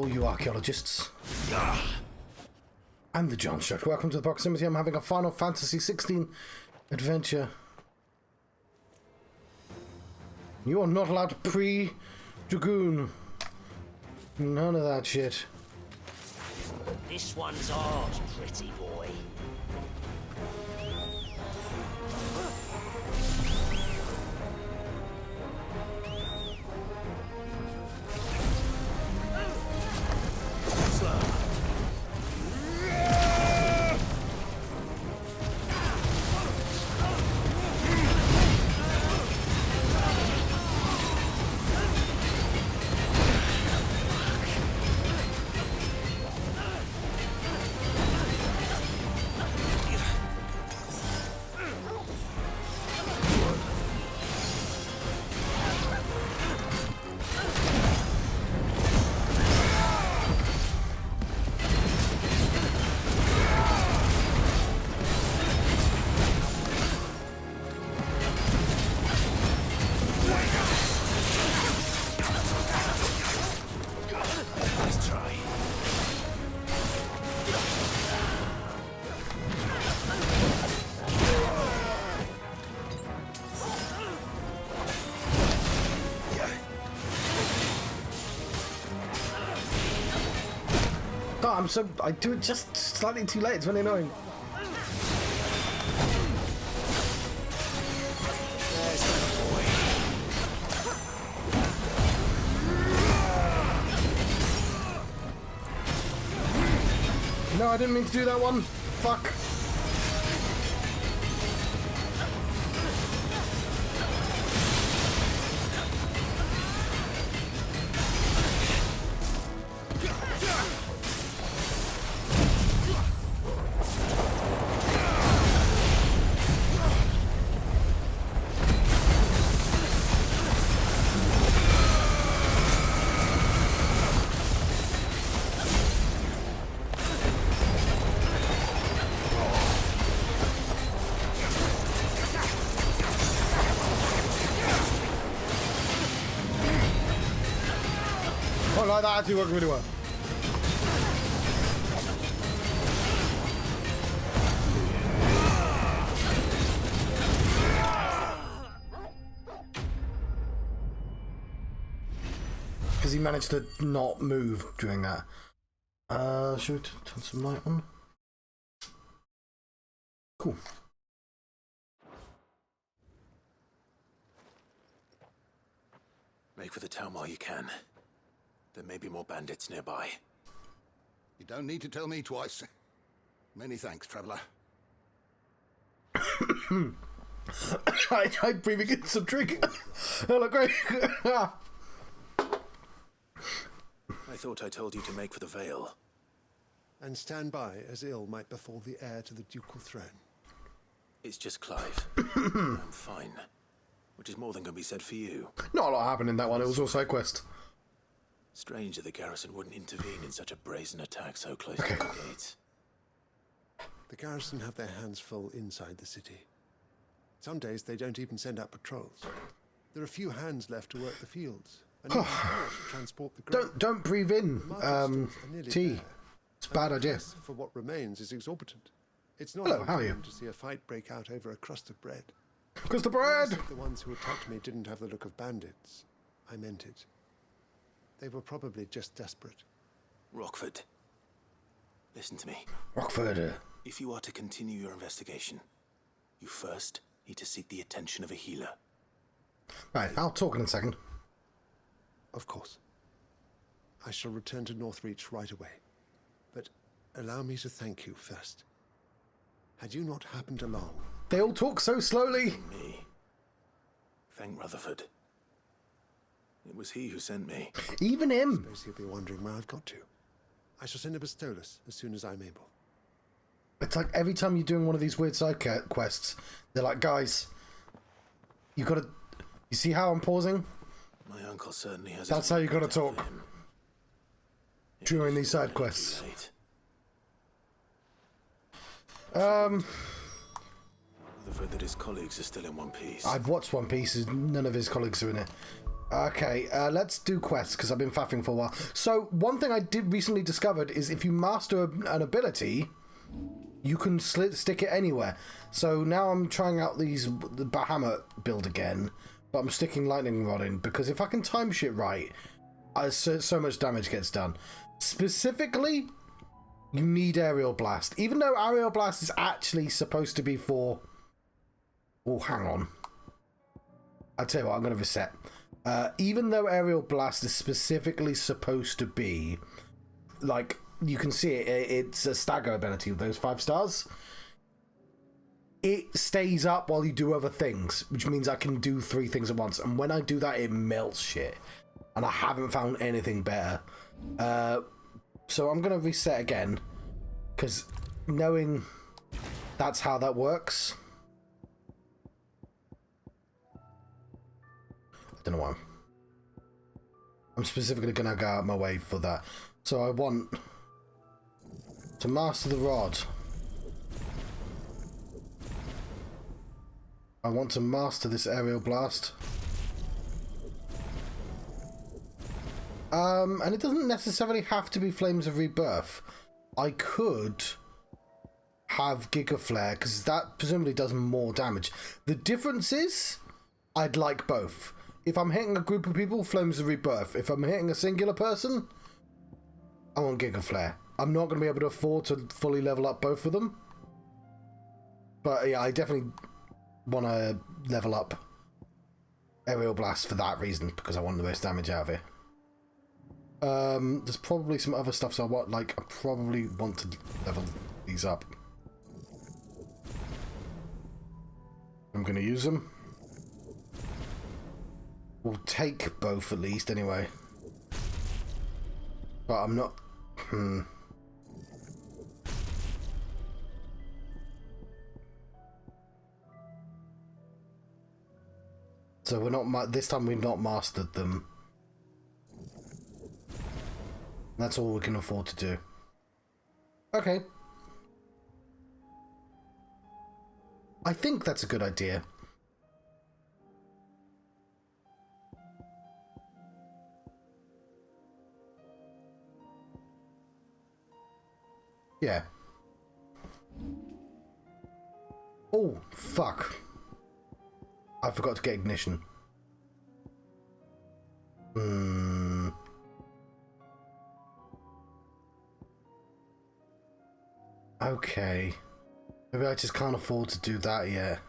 all you archaeologists. I'm the Johnstruct. Welcome to the proximity. I'm having a Final Fantasy XVI adventure. You are not allowed to pre-dragoon. None of that shit. This one's ours, pretty boy. I do it just slightly too late. It's really annoying. No, I didn't mean to do that one. Fuck. That actually worked really well. Because he managed to not move during that. Should we turn some light on? Cool. Make for the town while you can. There may be more bandits nearby. You don't need to tell me twice. Many thanks, traveler. I'm breathing in some drink. Oh, look great. I thought I told you to make for the Vale. And stand by as ill might befall the heir to the ducal throne. It's just Clive. I'm fine. Which is more than can be said for you. Not a lot happened in that one. It was also a quest. Strange that the garrison wouldn't intervene in such a brazen attack so close to the gates. The garrison have their hands full inside the city. Some days they don't even send out patrols. There are few hands left to work the fields, and even more to transport the grain. Don't breathe in tea. It's a bad idea. For what remains is exorbitant. It's not Hello, how are you? to see a fight break out over a crust of bread. Crust of bread! The ones who attacked me didn't have the look of bandits. I meant it. They were probably just desperate. Rockford, listen to me. Rockford. If you are to continue your investigation, you first need to seek the attention of a healer. Right, I'll talk in a second. Of course. I shall return to Northreach right away. But allow me to thank you first. Had you not happened along... They all talk so slowly. Me. Thank Rutherford. It was he who sent me. Even him. I suppose he'll be wondering where I've got to. I shall send a Bastolus as soon as I'm able. It's like every time you're doing one of these weird side quests, they're like, guys, you gotta... You see how I'm pausing? My uncle certainly has... That's how you gotta talk during these side quests. Rutherford that his colleagues are still in One Piece. I've watched One Piece. None of his colleagues are in it. Okay, let's do quests, because I've been faffing for a while. So, one thing I did recently discovered is if you master an ability, you can stick it anywhere. So now I'm trying out the Bahamut build again, but I'm sticking Lightning Rod in, because if I can time shit right, so much damage gets done. Specifically, you need Aerial Blast. Even though Aerial Blast is actually supposed to be for... Oh, hang on. I'll tell you what, I'm going to reset. Even though Aerial Blast is specifically supposed to be, like, you can see it, it's a stagger ability with those 5 stars. It stays up while you do other things, which means I can do 3 things at once. And when I do that, it melts shit. And I haven't found anything better. So I'm going to reset again, because knowing that's how that works... I don't know why. I'm specifically going to go out my way for that. So I want to master the rod. I want to master this aerial blast. And it doesn't necessarily have to be Flames of Rebirth. I could have Giga Flare, because that presumably does more damage. The difference is, I'd like both. If I'm hitting a group of people, Flames of Rebirth. If I'm hitting a singular person, I want Giga Flare. I'm not going to be able to afford to fully level up both of them. But yeah, I definitely want to level up Aerial Blast for that reason, because I want the most damage out of it. There's probably some other stuff, so I probably want to level these up. I'm going to use them. We'll take both at least, anyway. But I'm not... So we're not... This time we've not mastered them. That's all we can afford to do. Okay. I think that's a good idea. Yeah. Oh, fuck. I forgot to get ignition. Okay. Maybe I just can't afford to do that yet.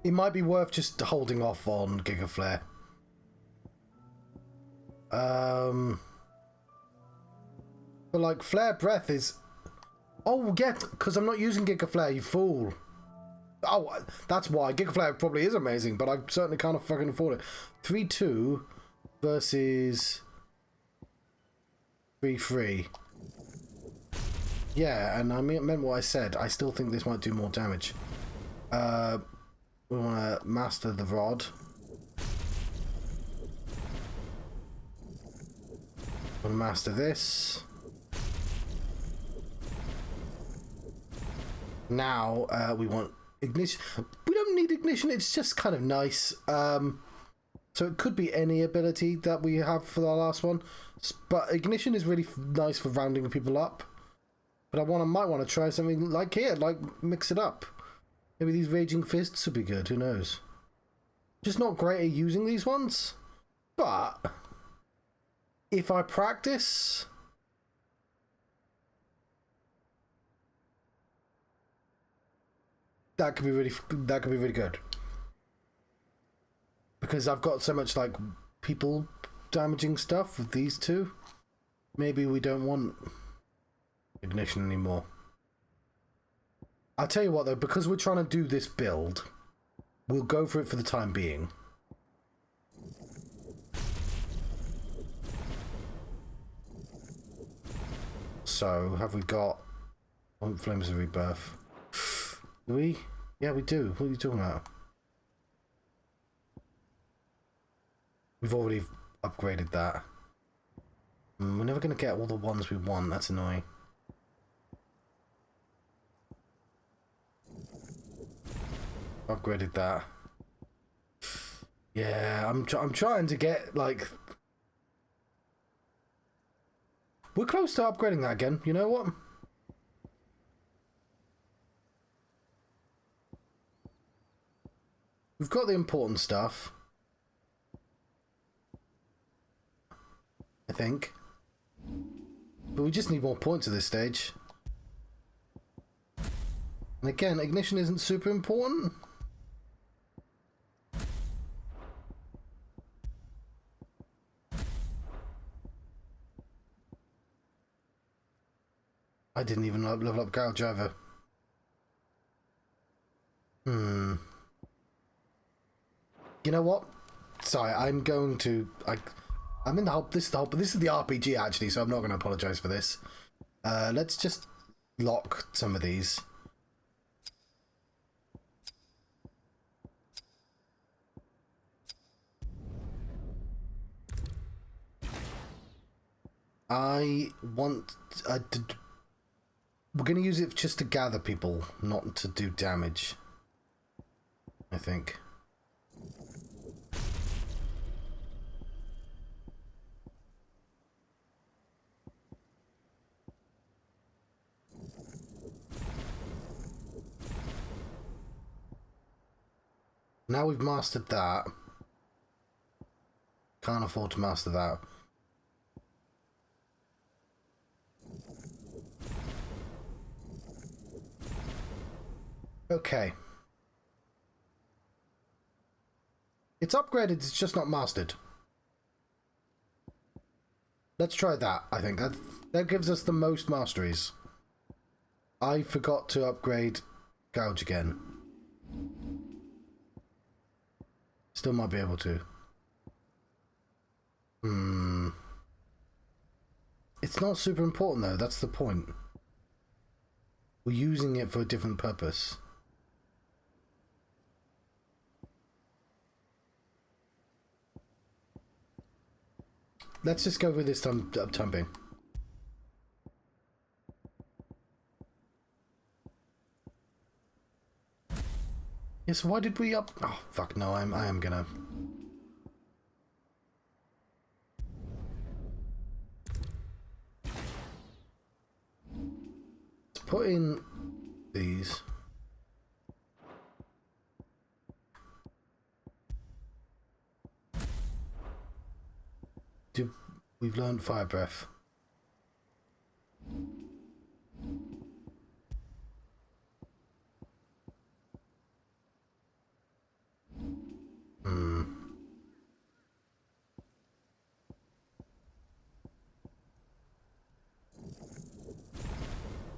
It might be worth just holding off on Giga Flare. But like Flare Breath is... Oh, yeah, because I'm not using Giga Flare, you fool. Oh, that's why. Giga Flare probably is amazing, but I certainly can't fucking afford it. 3-2 versus 3-3. Yeah, and I meant what I said. I still think this might do more damage. We want to master the rod. We want to master this. Now we want ignition. We don't need ignition, it's just kind of nice. So it could be any ability that we have for the last one. But ignition is really nice for rounding people up. But I might want to try something like here, like mix it up. Maybe these Raging Fists would be good, who knows. Just not great at using these ones. But if I practice... That could be really good. Because I've got so much like people damaging stuff with these two. Maybe we don't want ignition anymore. I'll tell you what though, because we're trying to do this build, we'll go for it for the time being. So, have we got Flames of Rebirth? Do we? Yeah, we do. What are you talking about? We've already upgraded that. We're never going to get all the ones we want. That's annoying. Upgraded that. Yeah, I'm trying to get, like... We're close to upgrading that again. You know what? We've got the important stuff. I think. But we just need more points at this stage. And again, ignition isn't super important. I didn't even level up Gouge either. You know what? Sorry, I'm going to... I'm in the whole... This is the RPG, actually, so I'm not going to apologise for this. Let's just lock some of these. I want... we're going to use it just to gather people, not to do damage. I think. Now we've mastered that. Can't afford to master that. Okay. It's upgraded, it's just not mastered. Let's try that, I think. That gives us the most masteries. I forgot to upgrade Gouge again. Still might be able to. It's not super important though, that's the point. We're using it for a different purpose. Let's just go with this tumping. Yes, why did we up... Oh, fuck, no, I am gonna... Let's put in these. We've learned fire breath.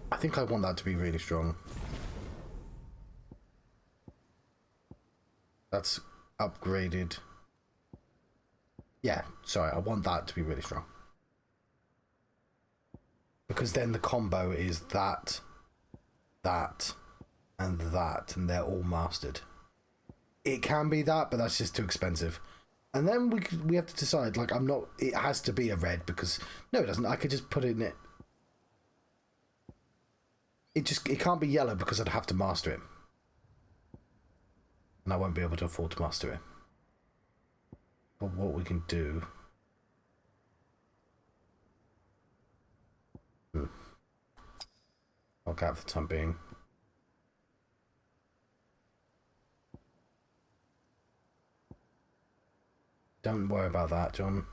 I think I want that to be really strong. That's upgraded. Yeah, sorry, I want that to be really strong. Because then the combo is that, and they're all mastered. It can be that, but that's just too expensive. And then we have to decide, like, it has to be a red, because, no it doesn't, I could just put it in it. It can't be yellow because I'd have to master it. And I won't be able to afford to master it. But what we can do... I'll get for the time being. Don't worry about that, John.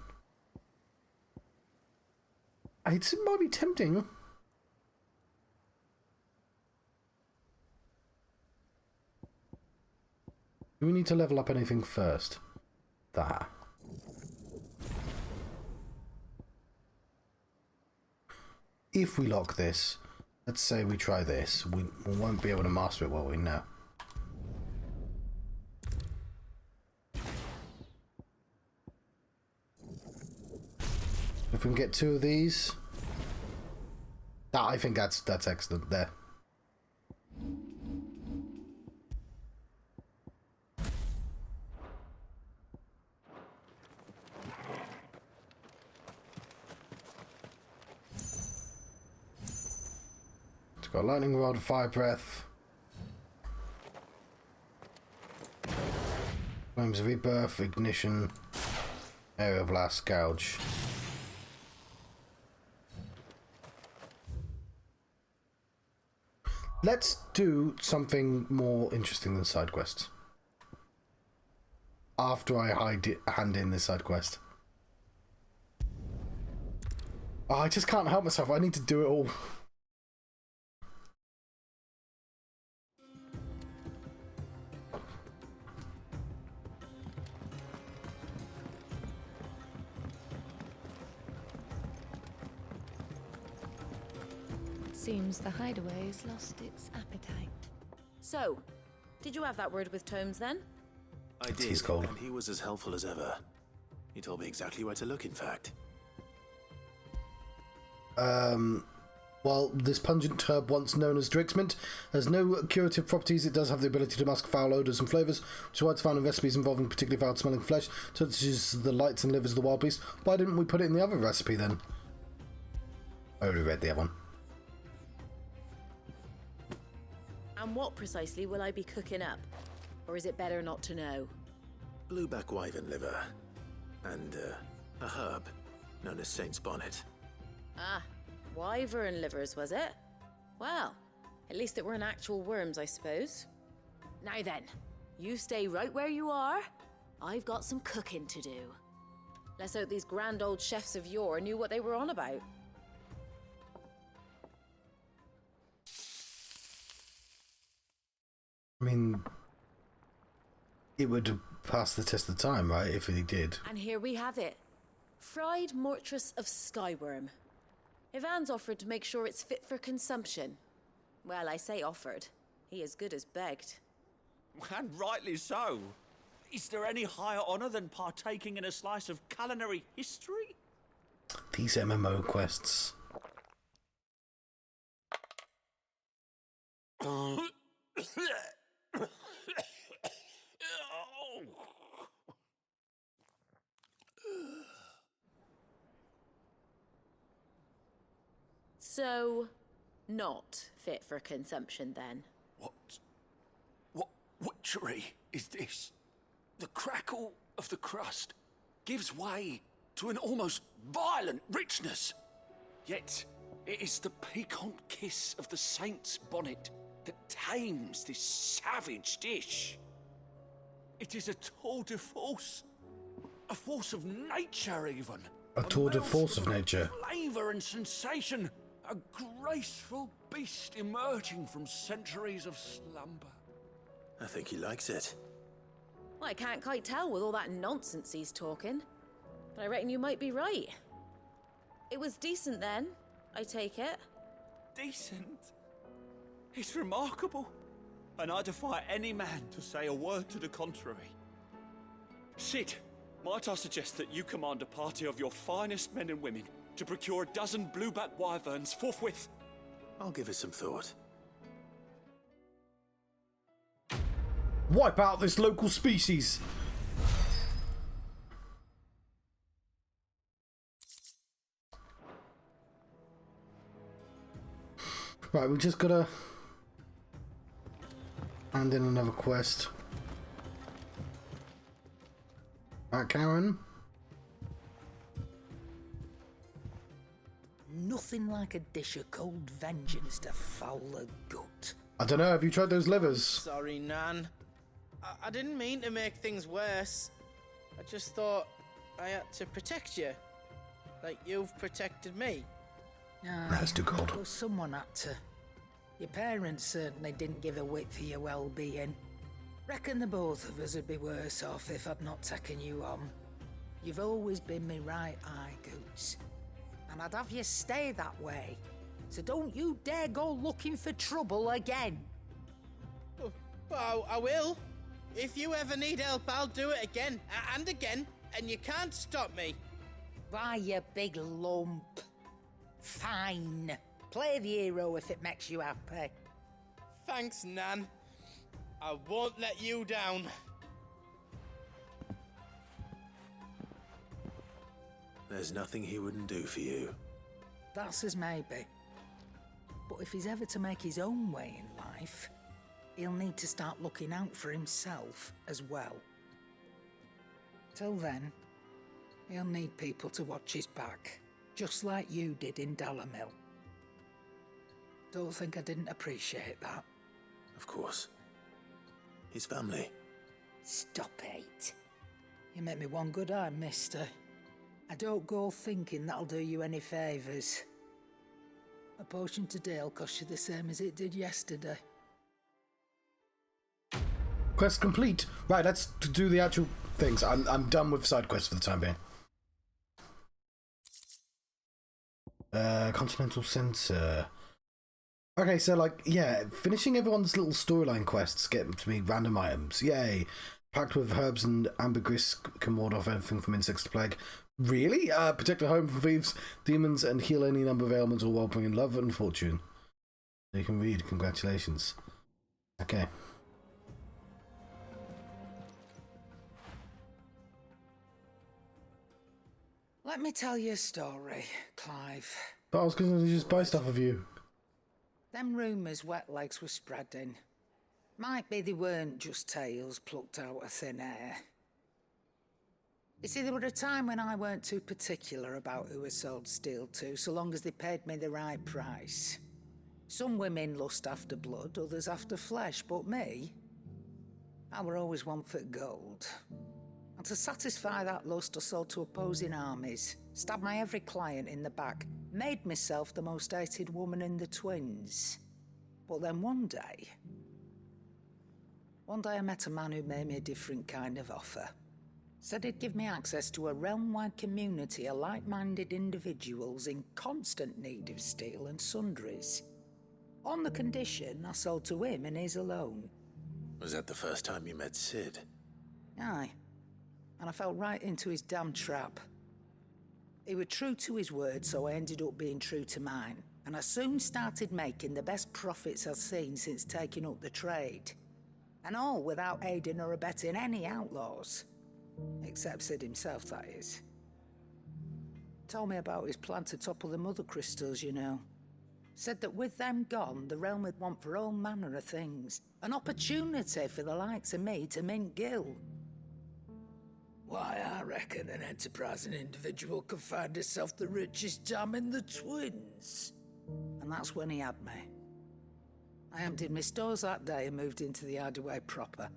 It might be tempting. Do we need to level up anything first? That. If we lock this, let's say we try this, we won't be able to master it, will we? No. If we can get 2 of these, I think that's excellent there. got lightning rod, fire breath, flames of rebirth, ignition, aerial blast, gouge. Let's do something more interesting than side quests. After I hand in this side quest. Oh, I just can't help myself. I need to do it all. Seems the hideaway's lost its appetite. So, did you have that word with Tomes then? I did, He's cold. and he was as helpful as ever. He told me exactly where to look, in fact. While this pungent herb, once known as Drixmint, has no curative properties, it does have the ability to mask foul odours and flavours, which is why it's found in recipes involving particularly foul-smelling flesh, such as the lights and livers of the wild beast. Why didn't we put it in the other recipe then? I already read the other one. And what precisely will I be cooking up? Or is it better not to know? Blueback wyvern liver. And, a herb known as Saint's Bonnet. Ah, wyvern livers, was it? Well, at least it weren't actual worms, I suppose. Now then, you stay right where you are. I've got some cooking to do. Let's hope these grand old chefs of yore knew what they were on about. I mean, it would pass the test of time, right, if he did. And here we have it. Fried mortress of skyworm. Ivan's offered to make sure it's fit for consumption. Well, I say offered. He as good as begged. And rightly so. Is there any higher honor than partaking in a slice of culinary history? These MMO quests. So, not fit for consumption then? What witchery is this? The crackle of the crust gives way to an almost violent richness. Yet, it is the piquant kiss of the saint's bonnet that tames this savage dish. It is a tour de force. A force of nature, even. A tour de force of nature. Flavor and sensation. A graceful beast emerging from centuries of slumber. I think he likes it. Well, I can't quite tell with all that nonsense he's talking. But I reckon you might be right. It was decent then, I take it. Decent? It's remarkable. And I defy any man to say a word to the contrary. Sid, might I suggest that you command a party of your finest men and women to procure a dozen blueback wyverns forthwith? I'll give it some thought. Wipe out this local species! Right, we just gotta hand in another quest. Right, Karen? Nothing like a dish of cold vengeance to foul the gut. I don't know, have you tried those livers? Sorry, Nan. I didn't mean to make things worse. I just thought I had to protect you. Like you've protected me. That's too cold. Well, someone had to. Your parents certainly didn't give a whit for your well-being. Reckon the both of us would be worse off if I'd not taken you on. You've always been me right eye, Goots. And I'd have you stay that way. So don't you dare go looking for trouble again. Well, I will. If you ever need help, I'll do it again and again, and you can't stop me. Why, you big lump. Fine. Play the hero if it makes you happy. Thanks, Nan. I won't let you down. There's nothing he wouldn't do for you. That's as maybe. But if he's ever to make his own way in life, he'll need to start looking out for himself as well. Till then, he'll need people to watch his back, just like you did in Dalamil. Don't think I didn't appreciate that. Of course. His family. Stop it. You make me one good eye, mister. I don't go thinking that'll do you any favours. A potion today'll cost you the same as it did yesterday. Quest complete. Right, let's do the actual things. I'm done with side quests for the time being. Continental Center. Okay, so like, yeah, finishing everyone's little storyline quests get to me random items. Yay. Packed with herbs and ambergris can ward off anything from insects to plague. Really? Protect the home from thieves, demons, and heal any number of ailments, all while bringing love and fortune. You can read. Congratulations. Okay. Let me tell you a story, Clive. But I was going to just buy stuff of you. Them rumours wet legs were spreading. Might be they weren't just tales plucked out of thin air. You see, there were a time when I weren't too particular about who I sold steel to, so long as they paid me the right price. Some women lust after blood, others after flesh, but me, I were always one for gold. And to satisfy that lust, I sold to opposing armies, stabbed my every client in the back, made myself the most hated woman in the twins. But then one day I met a man who made me a different kind of offer. Said he'd give me access to a realm-wide community of like-minded individuals in constant need of steel and sundries. On the condition I sold to him and his alone. Was that the first time you met Sid? Aye. And I fell right into his damn trap. He was true to his word, so I ended up being true to mine. And I soon started making the best profits I've seen since taking up the trade. And all without aiding or abetting any outlaws. Except Sid himself, that is. Told me about his plan to topple the mother crystals, you know. Said that with them gone, the realm would want for all manner of things. An opportunity for the likes of me to mint gil. Why, I reckon an enterprising individual could find himself the richest dam in the twins. And that's when he had me. I emptied my stores that day and moved into the hideaway proper.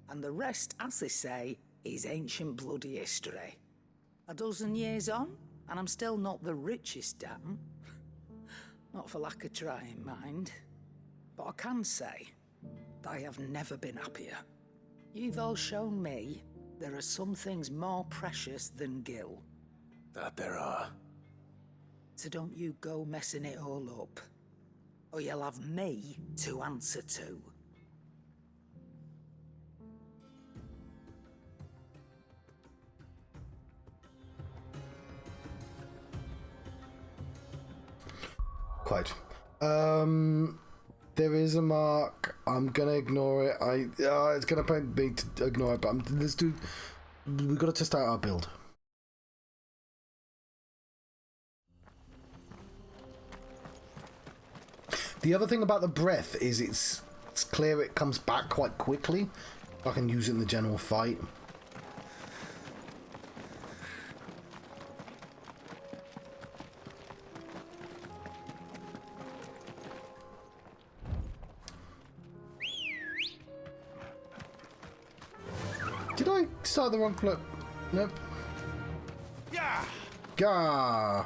And the rest, as they say, is ancient bloody history. A dozen years on, and I'm still not the richest dam. Not for lack of trying, mind. But I can say that I have never been happier. You've all shown me there are some things more precious than gil. That there are. So don't you go messing it all up, or you'll have me to answer to. Quite. There is a mark. I'm gonna ignore it. It's gonna pain me to ignore it, but we've got to test out our build. The other thing about the breath is it's clear it comes back quite quickly. I can use it in the general fight. Did I start the wrong flip? Nope. Yeah! Gah!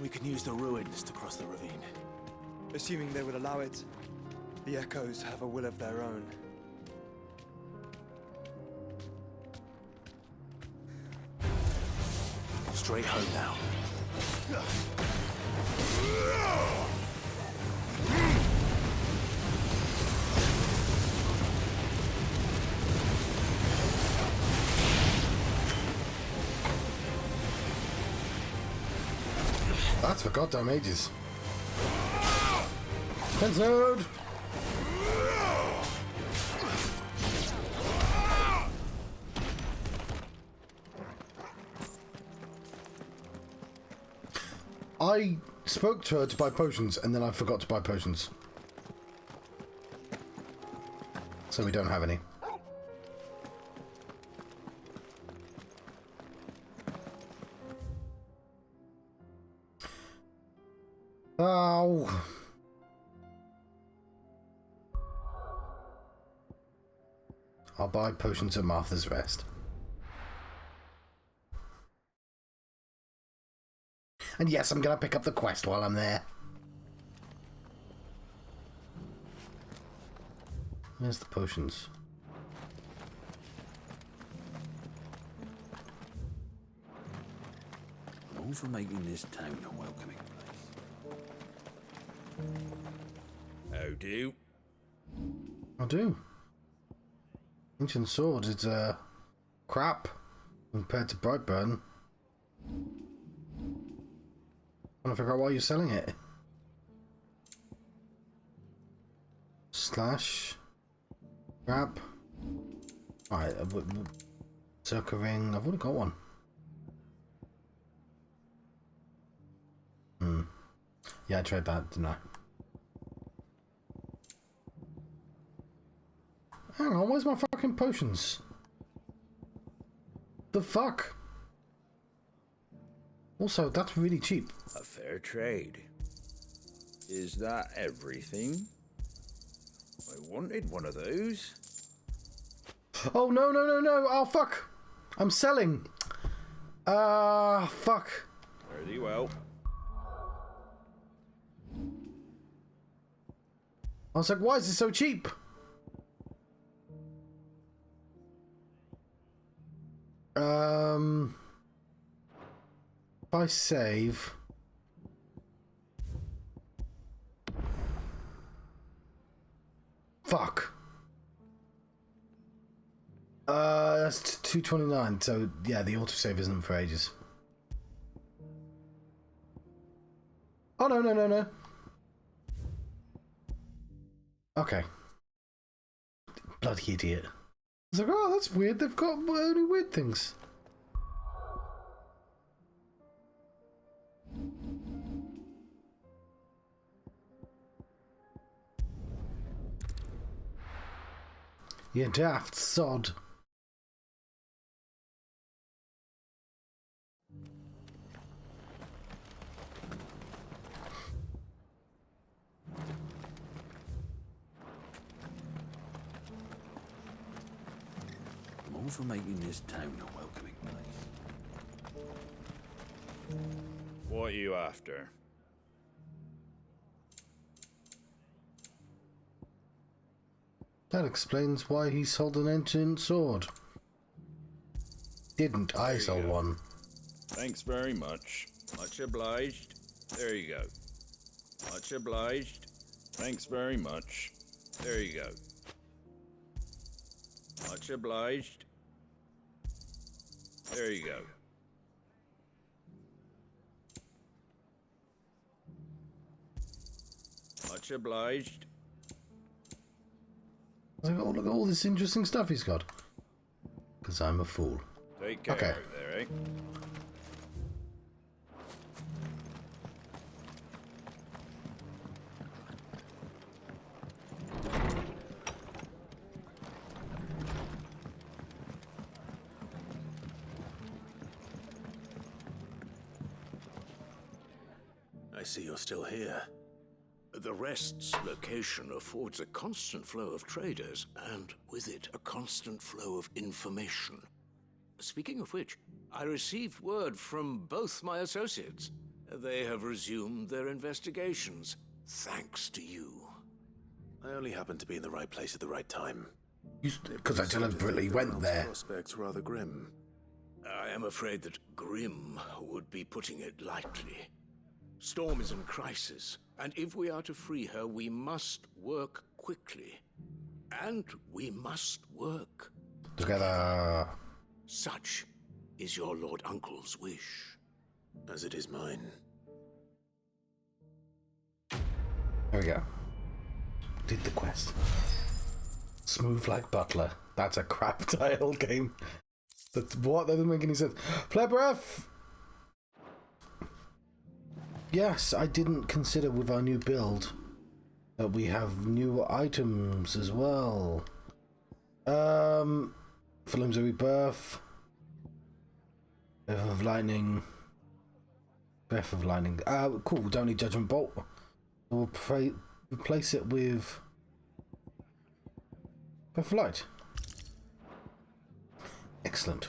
We can use the ruins to cross the ravine. Assuming they would allow it. The Echoes have a will of their own. Straight home now. That's for goddamn ages. Fence node! spoke to her to buy potions, and then I forgot to buy potions. So we don't have any. Oh. I'll buy potions at Martha's Rest. And yes, I'm gonna pick up the quest while I'm there. Where's the potions? I'm all for making this town a welcoming place. How do? I do. Ancient Sword is crap compared to Brightburn. Trying to figure out why you're selling it. Slash. Crap. Alright, Circle Ring. I've already got one. Yeah, I tried that, didn't I? Hang on, where's my fucking potions? The fuck? Also, that's really cheap. A fair trade. Is that everything? I wanted one of those. Oh, no, no, no, no. Oh, fuck. I'm selling. Fuck. Very well. I was like, why is it so cheap? If I save... Fuck. That's 229, so yeah, the autosave isn't for ages. Oh, no, no, no, no. Okay. Bloody idiot. I was like, oh, that's weird, they've got only weird things. You daft sod. I'm all for making this town a welcoming place. What are you after? That explains why he sold an ancient sword. Didn't I sell one? Thanks very much. Much obliged. There you go. Much obliged. Thanks very much. There you go. Much obliged. There you go. Much obliged. I was like, oh, look at all this interesting stuff he's got. Because I'm a fool. Take care Okay. there, eh? I see you're still here. The Rest's location affords a constant flow of traders, and with it, a constant flow of information. Speaking of which, I received word from both my associates. They have resumed their investigations, thanks to you. I only happened to be in the right place at the right time. Because I deliberately went there. Prospects rather grim. I am afraid that grim would be putting it lightly. Storm is in crisis, and if we are to free her, we must work quickly. And we must work Together. Such is your Lord Uncle's wish. As it is mine. There we go. Did the quest. Smooth like Butler. That's a crap title game. That's what? That doesn't make any sense. Play breath! yes, I didn't consider with our new build that we have new items as well. Flames of Rebirth, Breath of Lightning, Breath of Lightning. Cool, don't need Judgment Bolt. We'll replace it with Breath of Light. Excellent.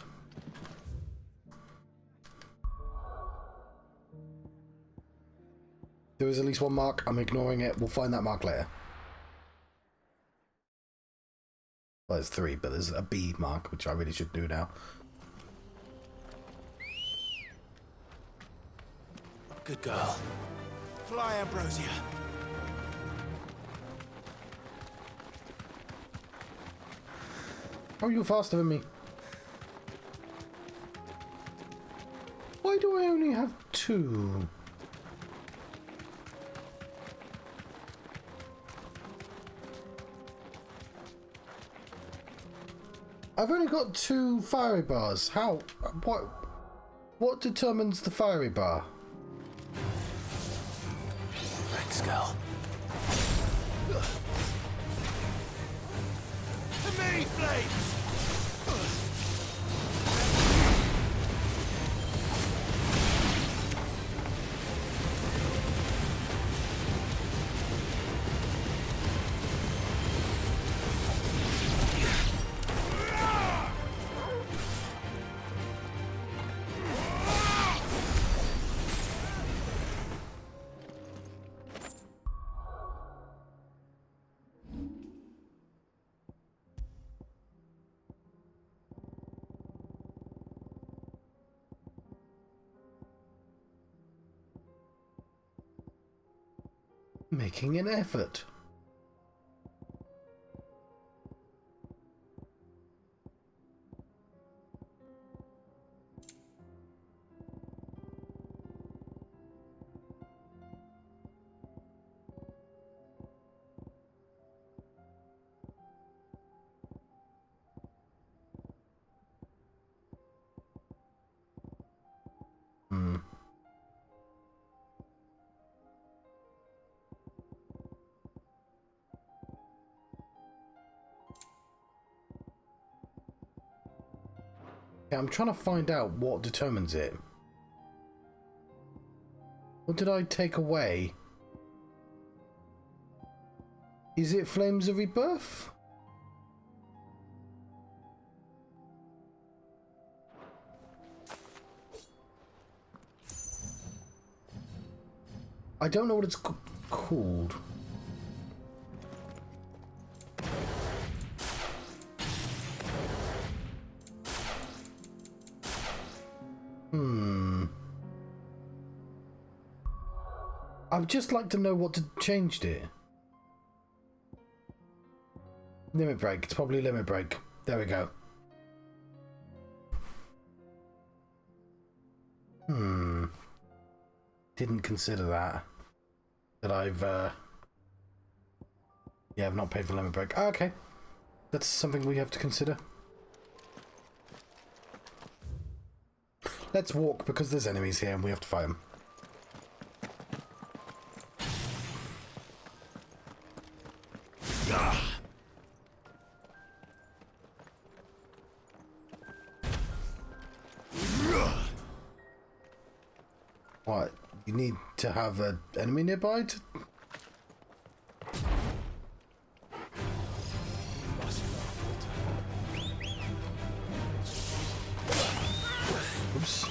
There is at least one mark. I'm ignoring it. We'll find that mark later. Well, there's 3, but there's a B mark, which I really should do now. Good girl. Fly, Ambrosia. How are you faster than me? Why do I only have 2? I've only got 2 fiery bars. How? What determines the fiery bar? Thanks, girl. To me, Flames! Making an effort. I'm trying to find out what determines it. What did I take away? Is it Flames of Rebirth? I don't know what it's called. I'd just like to know what changed it. Limit break. It's probably limit break. There we go. Didn't consider that. That I've yeah, I've not paid for limit break. Oh, okay. That's something we have to consider. Let's walk because there's enemies here and we have to fight them. What? You need to have an enemy nearby to... Oops.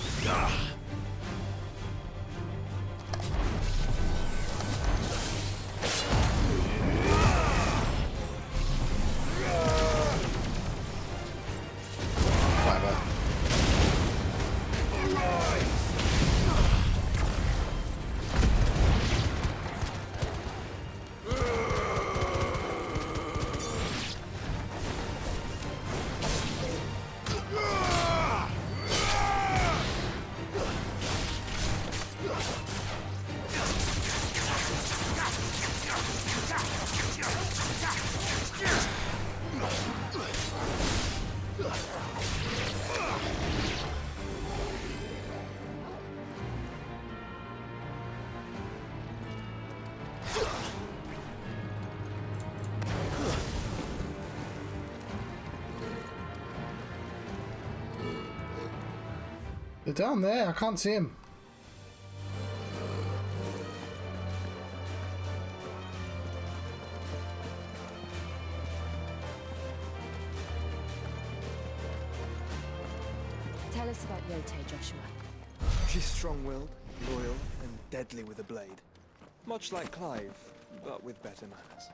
They're down there. I can't see him. Tell us about Yote, Joshua. She's strong-willed, loyal, and deadly with a blade. Much like Clive, but with better manners.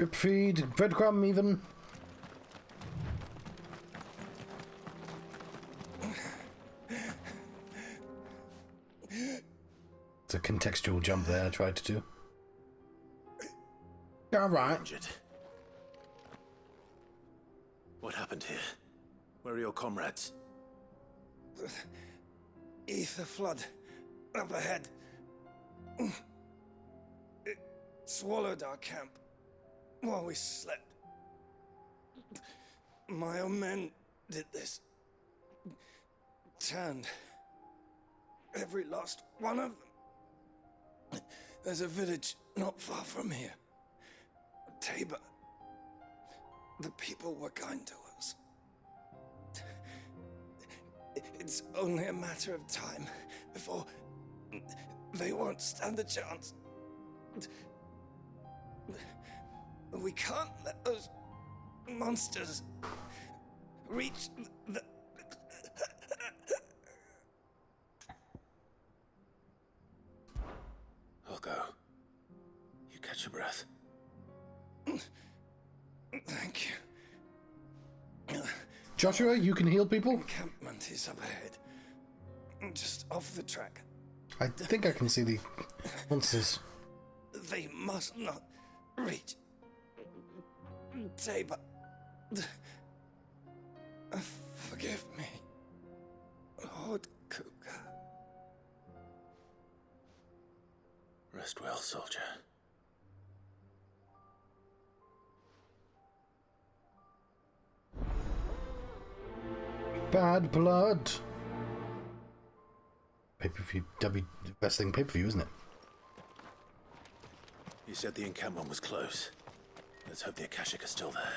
Drip feed, breadcrumb even. It's a contextual jump there I tried to do. Alright. What happened here? Where are your comrades? Ether flood. Up ahead. It swallowed our camp while we slept. My own men did this. Turned every last one of them. There's a village not far from here. Tabor. The people were kind to us. It's only a matter of time before they won't stand a chance. We can't let those monsters reach the... I'll go. You catch your breath. Thank you. Joshua, you can heal people? Encampment is up ahead. Just off the track. I think I can see the monsters. They must not reach Tabor. Forgive me, Lord Kuka. Rest well, soldier. Bad blood. Pay-per-view, best-thing pay-per-view, isn't it? You said the encampment was close. Let's hope the Akashic are still there.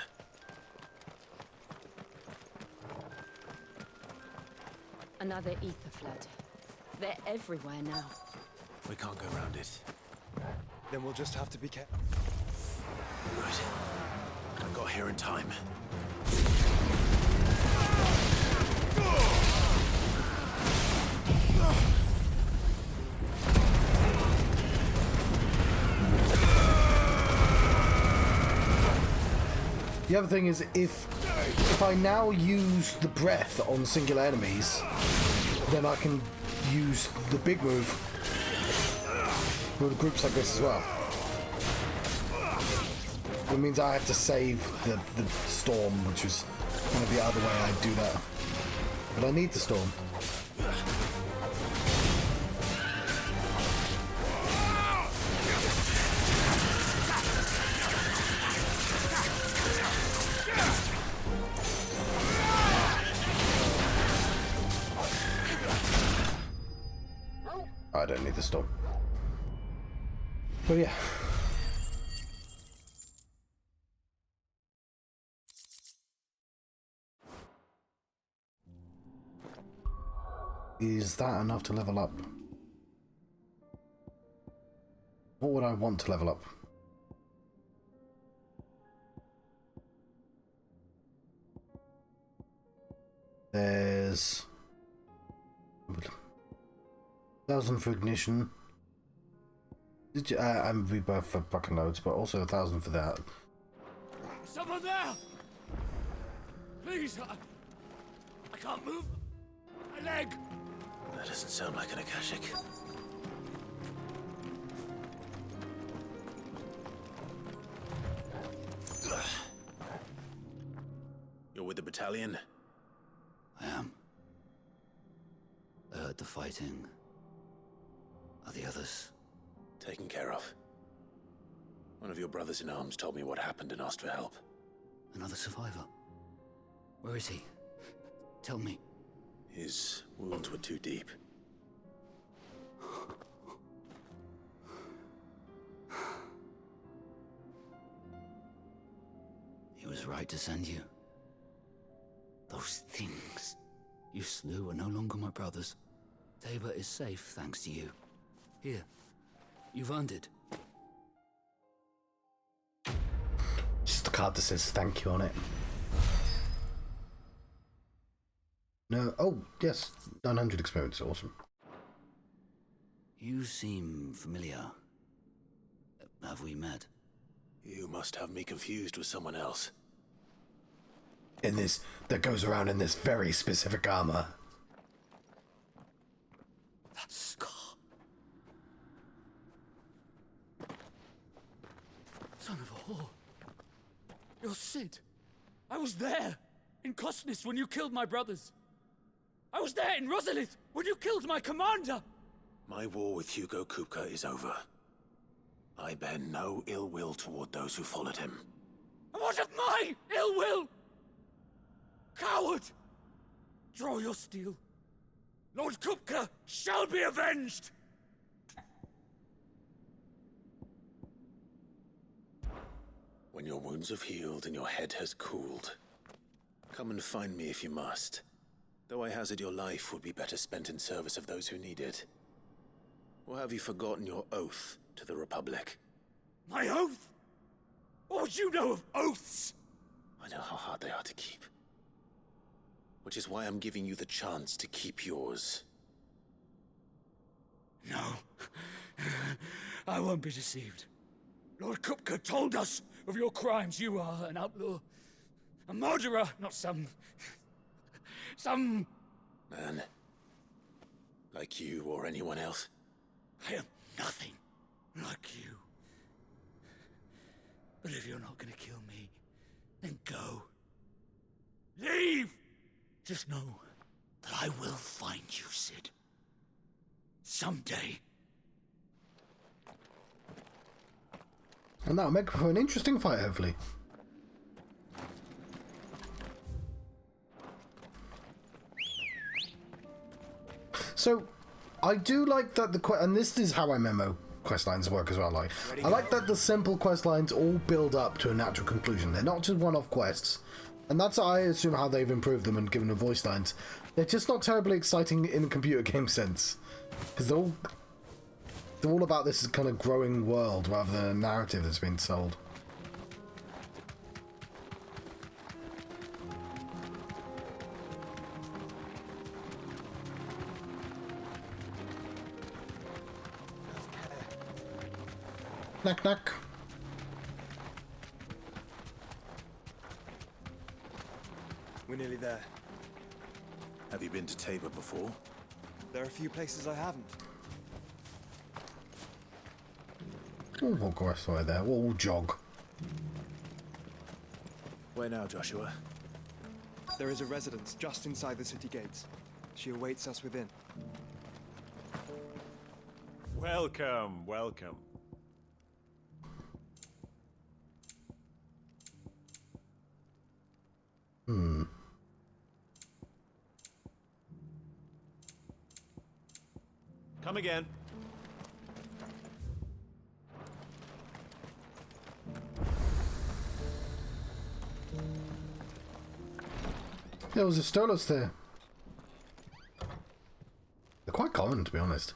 Another ether flood. They're everywhere now. We can't go around it. Then we'll just have to be careful. Good. I got here in time. The other thing is, if I now use the breath on singular enemies, then I can use the big move with groups like this as well. It means I have to save the storm, which is kind of the other way I'd do that. But I need the storm. I don't need the storm. But yeah. Is that enough to level up? What would I want to level up? There's 1,000 for ignition, And rebirth for fucking loads, but also 1,000 for that. Someone there! Please, I can't move my leg! That doesn't sound like an Akashic. You're with the battalion? I am. I heard the fighting. Are the others? Taken care of. One of your brothers in arms told me what happened and asked for help. Another survivor? Where is he? Tell me. His wounds were too deep. He was right to send you. Those things you slew are no longer my brothers. Tabor is safe thanks to you. Here, you've earned it. Just a card that says thank you on it. No, oh, yes, 900 experience, awesome. You seem familiar. Have we met? You must have me confused with someone else. In this, that goes around in this very specific armor. That scar. Son of a whore. You're Sid. I was there in Cosnis when you killed my brothers. I was there in Rosalith when you killed my commander. My war with Hugo Kupka is over. I bear no ill will toward those who followed him. And what of my ill will? Coward! Draw your steel. Lord Kupka shall be avenged! When your wounds have healed and your head has cooled, come and find me if you must. Though I hazard your life would be better spent in service of those who need it. Or have you forgotten your oath to the Republic? My oath? What would you know of oaths? I know how hard they are to keep. Which is why I'm giving you the chance to keep yours. No. I won't be deceived. Lord Kupka told us of your crimes. You are an outlaw. A murderer, not some man. Like you or anyone else. I am nothing like you. But if you're not gonna kill me, then go. Leave! Just know that I will find you, Sid. Someday. And that'll make for an interesting fight, hopefully. So, I do like that and this is how MMO quest lines work as well. Like, I like that the simple quest lines all build up to a natural conclusion. They're not just one-off quests, and that's, I assume, how they've improved them and given them voice lines. They're just not terribly exciting in a computer game sense, because they're all about this kind of growing world rather than a narrative that's been sold. Knock, knock. We're nearly there. Have you been to Tabor before? There are a few places I haven't. We'll go right there. We'll jog. Where now, Joshua? There is a residence just inside the city gates. She awaits us within. Welcome, welcome. Come again. There was a Stolos there. They're quite common, to be honest.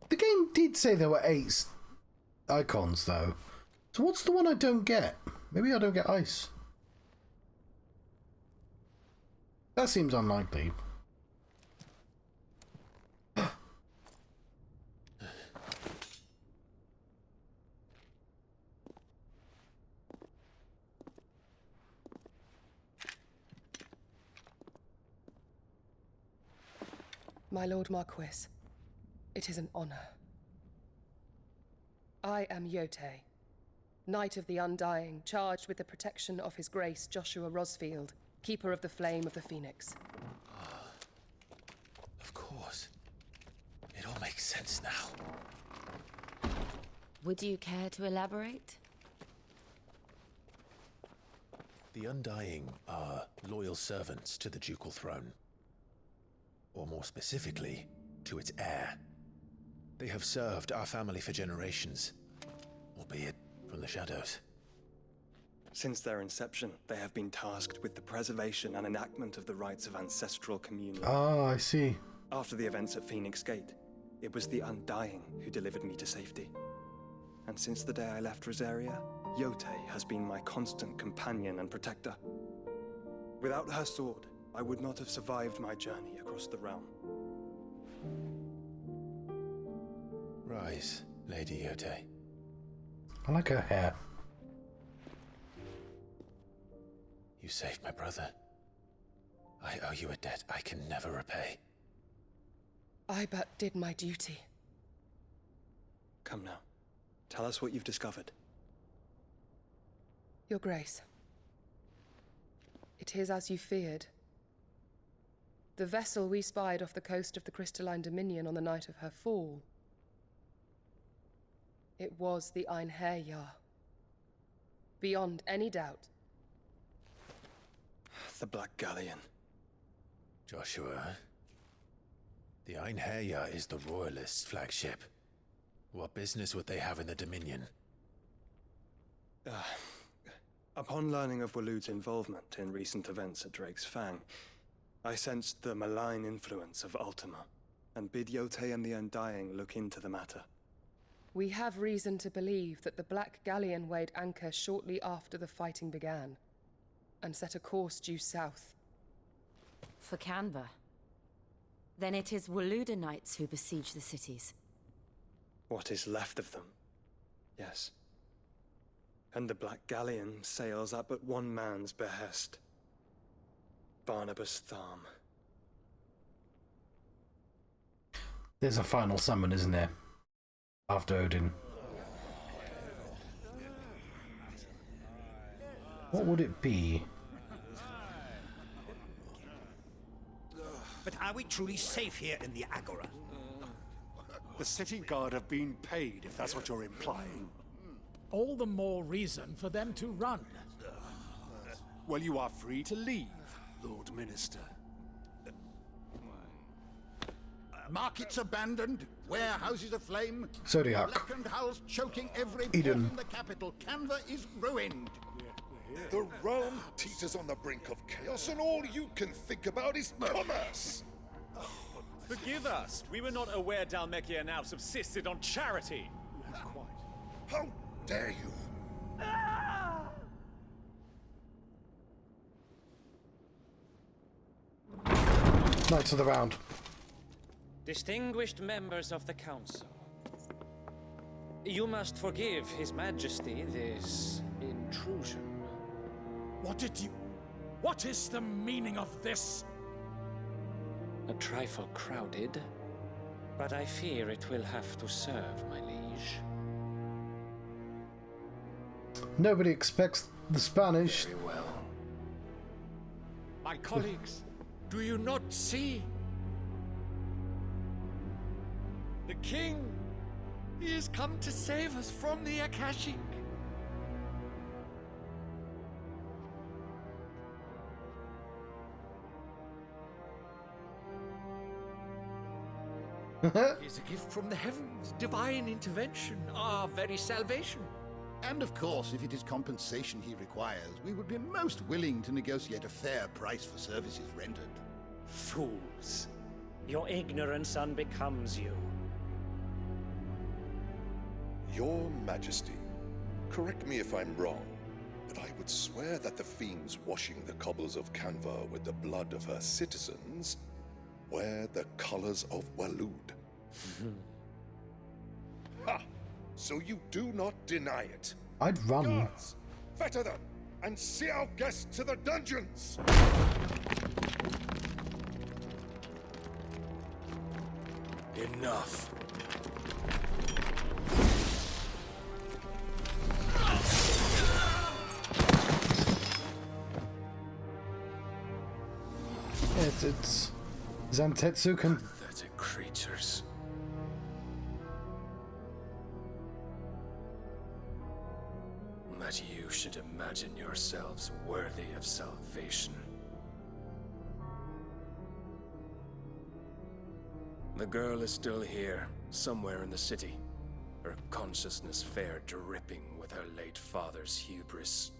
The game did say there were 8 icons, though. So what's the one I don't get? Maybe I don't get ice. That seems unlikely. My Lord Marquis, it is an honor. I am Yote, Knight of the Undying, charged with the protection of His Grace Joshua Rosfield, Keeper of the Flame of the Phoenix. Of course. It all makes sense now. Would you care to elaborate? The Undying are loyal servants to the ducal throne. Or more specifically, to its heir. They have served our family for generations, albeit from the shadows. Since their inception, they have been tasked with the preservation and enactment of the rites of ancestral communion. Ah, I see. After the events at Phoenix Gate, it was the Undying who delivered me to safety. And since the day I left Rosaria, Yote has been my constant companion and protector. Without her sword, I would not have survived my journey across the realm. Rise, Lady Yote. I like her hair. You saved my brother. I owe you a debt I can never repay. I but did my duty. Come now. Tell us what you've discovered. Your Grace. It is as you feared. The vessel we spied off the coast of the Crystalline Dominion on the night of her fall. It was the Einherjar. Beyond any doubt. The Black Galleon. Joshua, the Einherjar is the Royalists' flagship. What business would they have in the Dominion? Upon learning of Waloed's involvement in recent events at Drake's Fang, I sensed the malign influence of Ultima, and bid Yote and the Undying look into the matter. We have reason to believe that the Black Galleon weighed anchor shortly after the fighting began, and set a course due south. For Canva. Then it is Waloed knights who besiege the cities. What is left of them, yes. And the Black Galleon sails at but one man's behest. Barnabas Tharmr. There's a final summon, isn't there? After Odin. What would it be? But are we truly safe here in the Agora? The city guard have been paid, if that's what you're implying. All the more reason for them to run. Well, you are free to leave, Lord Minister. Markets abandoned, warehouses aflame, Zodiac. blackened hulls choking every Eden. port in the capital. Canva is ruined. The realm teeters on the brink of chaos, and all you can think about is commerce. Forgive us. We were not aware Dhalmekia now subsisted on charity. How dare you? Knights of the Round. Distinguished members of the Council, you must forgive His Majesty this intrusion. What is the meaning of this? A trifle crowded, but I fear it will have to serve, my liege. Nobody expects the Spanish. Very well. My colleagues, do you not see? The king! He has come to save us from the Akashic! It is a gift from the heavens, divine intervention, our very salvation. And of course, if it is compensation he requires, we would be most willing to negotiate a fair price for services rendered. Fools. Your ignorance unbecomes you. Your Majesty, correct me if I'm wrong, but I would swear that the fiends washing the cobbles of Canva with the blood of her citizens wear the colors of Waloed. Ha! So you do not deny it. I'd run. Guards, fetter them, and see our guests to the dungeons! Enough. It's Zantetsuken. Pathetic creatures. That you should imagine yourselves worthy of salvation. The girl is still here, somewhere in the city. Her consciousness fair dripping with her late father's hubris.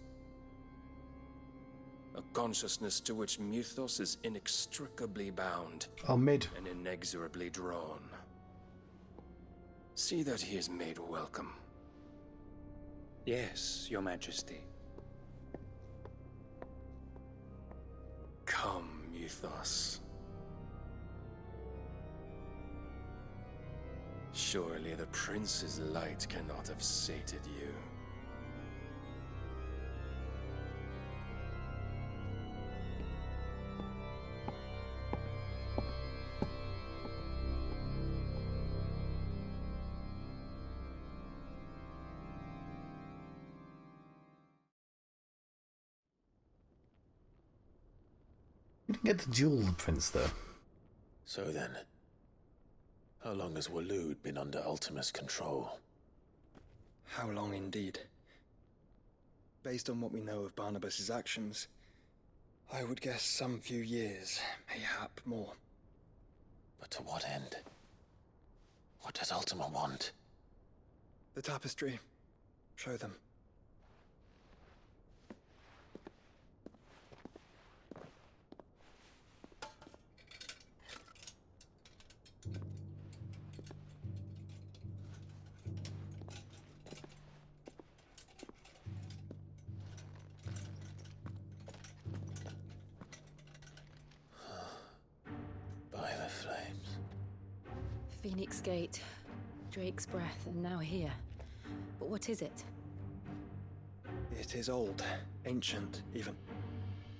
A consciousness to which Mythos is inextricably bound. Mid. And inexorably drawn. See that he is made welcome. Yes, Your Majesty. Come, Mythos. Surely the prince's light cannot have sated you. You didn't get to duel the prince, though. So then, how long has Waloed been under Ultima's control? How long indeed? Based on what we know of Barnabas's actions, I would guess some few years, mayhap more. But to what end? What does Ultima want? The tapestry. Show them. Phoenix Gate, Drake's Breath, and now here. But what is it? It is old, ancient, even.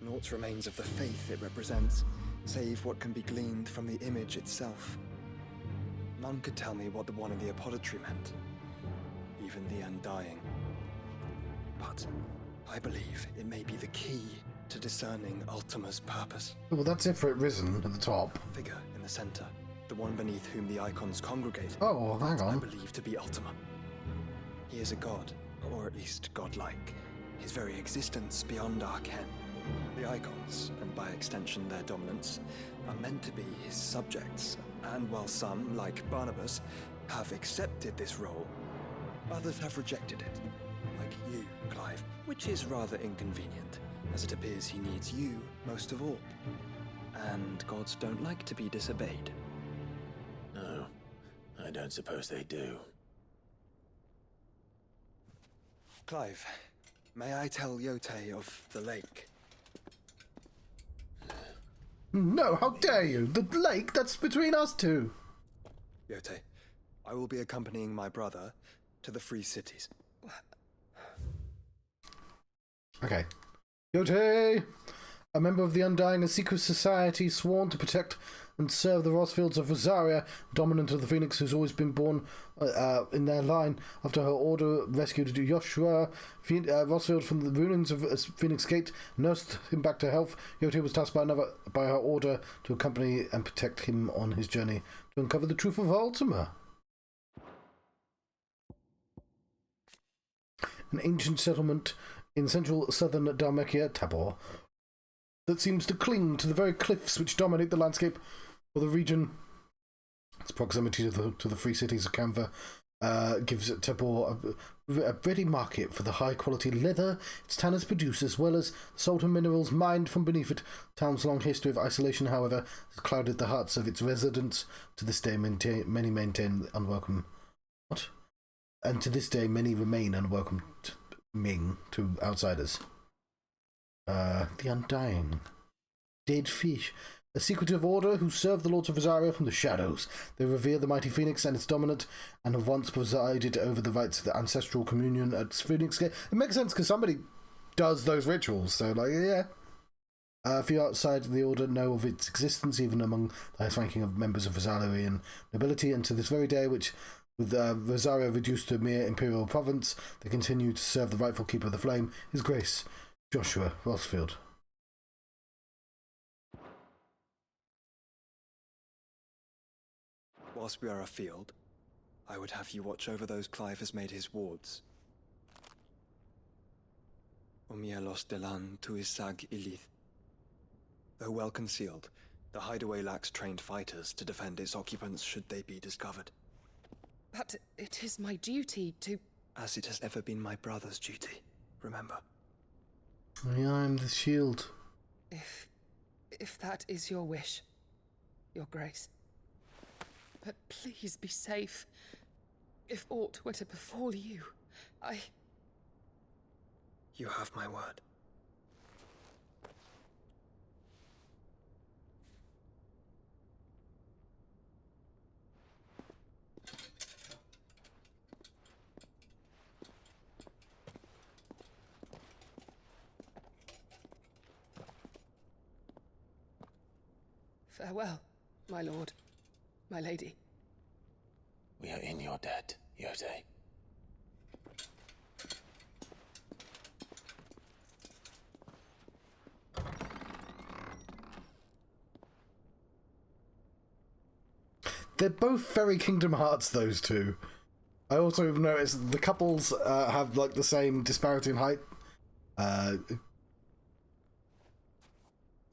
Naught remains of the faith it represents, save what can be gleaned from the image itself. None could tell me what the one in the apothecary meant, even the Undying. But I believe it may be the key to discerning Ultima's purpose. Well, that's Ifrit risen at the top. Figure in the center, the one beneath whom the icons congregate. Oh, hang on. I believe to be Ultima. He is a god, or at least godlike. His very existence beyond our ken. The icons, and by extension their dominance, are meant to be his subjects, and while some, like Barnabas, have accepted this role, others have rejected it. Like you, Clive, which is rather inconvenient, as it appears he needs you most of all. And gods don't like to be disobeyed. No, I don't suppose they do. Clive, may I tell Yote of the lake? No, how dare you? The lake, that's between us two. Yote, I will be accompanying my brother to the Free Cities. Okay. Yote, a member of the Undying, a secret society sworn to protect and serve the Rosfields of Rosaria, dominant of the Phoenix, who's always been born in their line after her order rescued Joshua Rosfield from the ruins of Phoenix Gate, nursed him back to health. Yote was tasked by her order to accompany and protect him on his journey to uncover the truth of Ultima. An ancient settlement in central southern Dharmekia, Tabor, that seems to cling to the very cliffs which dominate the landscape of the region. Its proximity to the free cities of Canva gives Tabor a ready market for the high-quality leather its tanners produce, as well as salt and minerals mined from beneath it. Town's long history of isolation, however, has clouded the hearts of its residents. To this day, many maintain unwelcome. What? And to this day, many remain unwelcome Ming to outsiders. The Undying. Dead fish. A secretive order who serve the Lords of Rosaria from the shadows. They revere the mighty Phoenix and its dominant, and have once presided over the rites of the ancestral communion at Phoenix Gate. It makes sense because somebody does those rituals, so like, yeah. Few outside the order know of its existence, even among the highest ranking of members of Rosarian nobility, and to this very day, which, with Rosaria reduced to a mere imperial province, they continue to serve the rightful keeper of the flame, His Grace, Joshua Rossfield. Whilst we are afield, I would have you watch over those Clive has made his wards. Omielos delan tuisag ilith. Though well concealed, the hideaway lacks trained fighters to defend its occupants should they be discovered. But it is my duty to... As it has ever been my brother's duty, remember. I am the shield. If that is your wish, Your Grace. But please be safe. If aught were to befall you, You have my word. Farewell, my lord, my lady. We are in your debt, Yotei. They're both very Kingdom Hearts, those two. I also have noticed the couples have like the same disparity in height.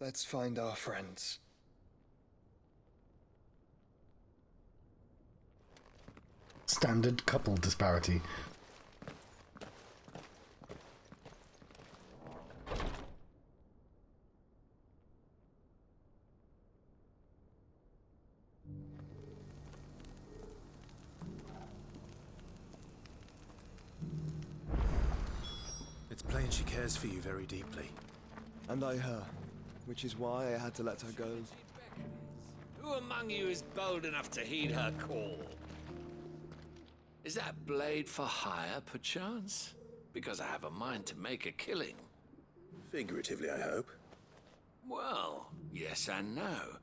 Let's find our friends. Standard couple disparity. It's plain she cares for you very deeply. And I her, which is why I had to let her go. Who among you is bold enough to heed her call? Is that blade for hire, perchance? Because I have a mind to make a killing. Figuratively, I hope. Well, yes and no.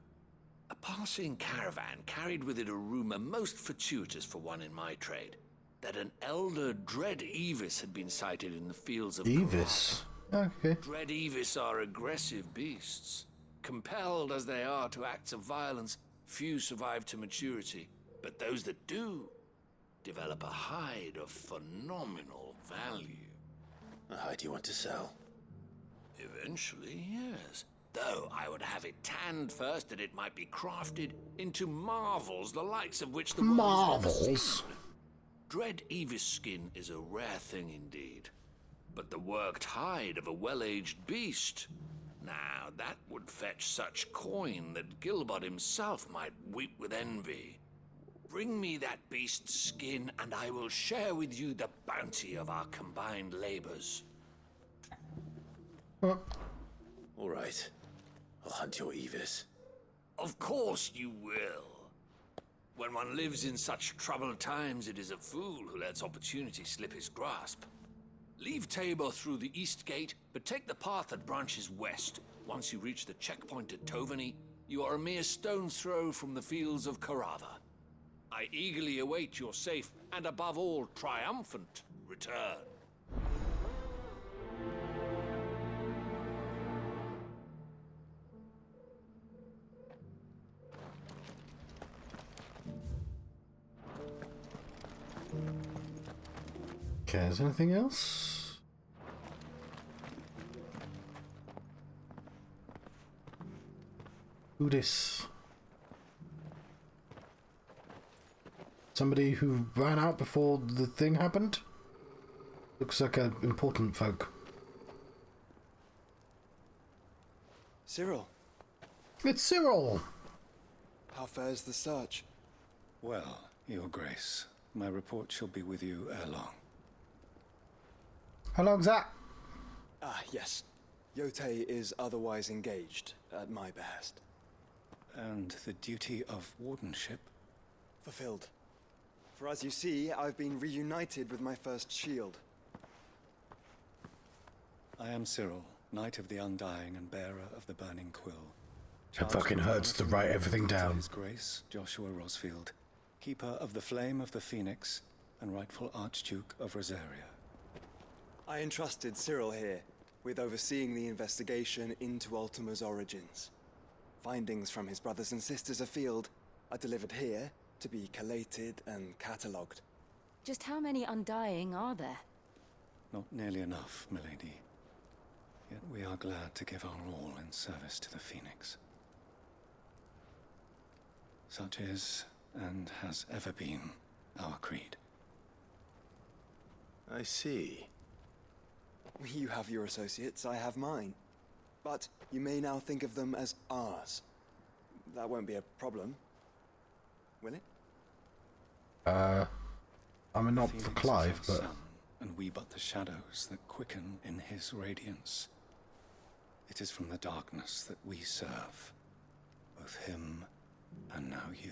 A passing caravan carried with it a rumor most fortuitous for one in my trade, that an elder Dread Evis had been sighted in the fields of Evis? Okay. Dread Evis are aggressive beasts. Compelled as they are to acts of violence, few survive to maturity, but those that do develop a hide of phenomenal value. A hide you want to sell? Eventually, yes. Though I would have it tanned first that it might be crafted into marvels the likes of which the world has never Marvels? seen. Dread Evis skin is a rare thing indeed. But the worked hide of a well-aged beast, now that would fetch such coin that Gilbert himself might weep with envy. Bring me that beast's skin, and I will share with you the bounty of our combined labors. All right. I'll hunt your Evis. Of course you will. When one lives in such troubled times, it is a fool who lets opportunity slip his grasp. Leave Tabor through the east gate, but take the path that branches west. Once you reach the checkpoint at Tovani, you are a mere stone's throw from the fields of Karava. I eagerly await your safe, and above all, triumphant return. Okay, is there anything else? Who this? Somebody who ran out before the thing happened? Looks like an important folk. Cyril. It's Cyril! How fares the search? Well, Your Grace, my report shall be with you ere long. How long's that? Ah, yes. Yotei is otherwise engaged, at my behest. And the duty of wardenship? Fulfilled. For as you see, I've been reunited with my first shield. I am Cyril, Knight of the Undying and bearer of the Burning Quill. It fucking hurts to write everything down. His Grace, Joshua Rosfield, Keeper of the Flame of the Phoenix, and rightful Archduke of Rosaria. I entrusted Cyril here with overseeing the investigation into Ultima's origins. Findings from his brothers and sisters afield are delivered here to be collated and catalogued. Just how many Undying are there? Not nearly enough, milady. Yet we are glad to give our all in service to the Phoenix. Such is, and has ever been, our creed. I see. You have your associates, I have mine. But you may now think of them as ours. That won't be a problem, will it? I mean, not for Clive, but... Sun, and we but the shadows that quicken in his radiance. It is from the darkness that we serve, both him and now you.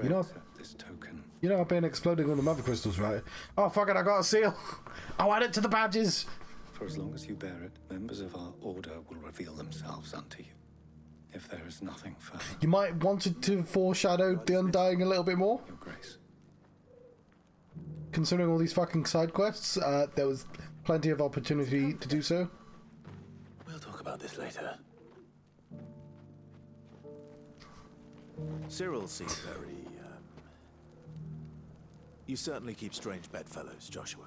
You know, this token. You know I've been exploding all the mother crystals, right? Oh, fuck it, I got a seal. I'll add it to the badges. For as long as you bear it, members of our order will reveal themselves unto you. If there is nothing further. You might want to foreshadow the Undying a little bit more. Your Grace. Considering all these fucking side quests, there was plenty of opportunity to do so. We'll talk about this later. Cyril seems very, You certainly keep strange bedfellows, Joshua.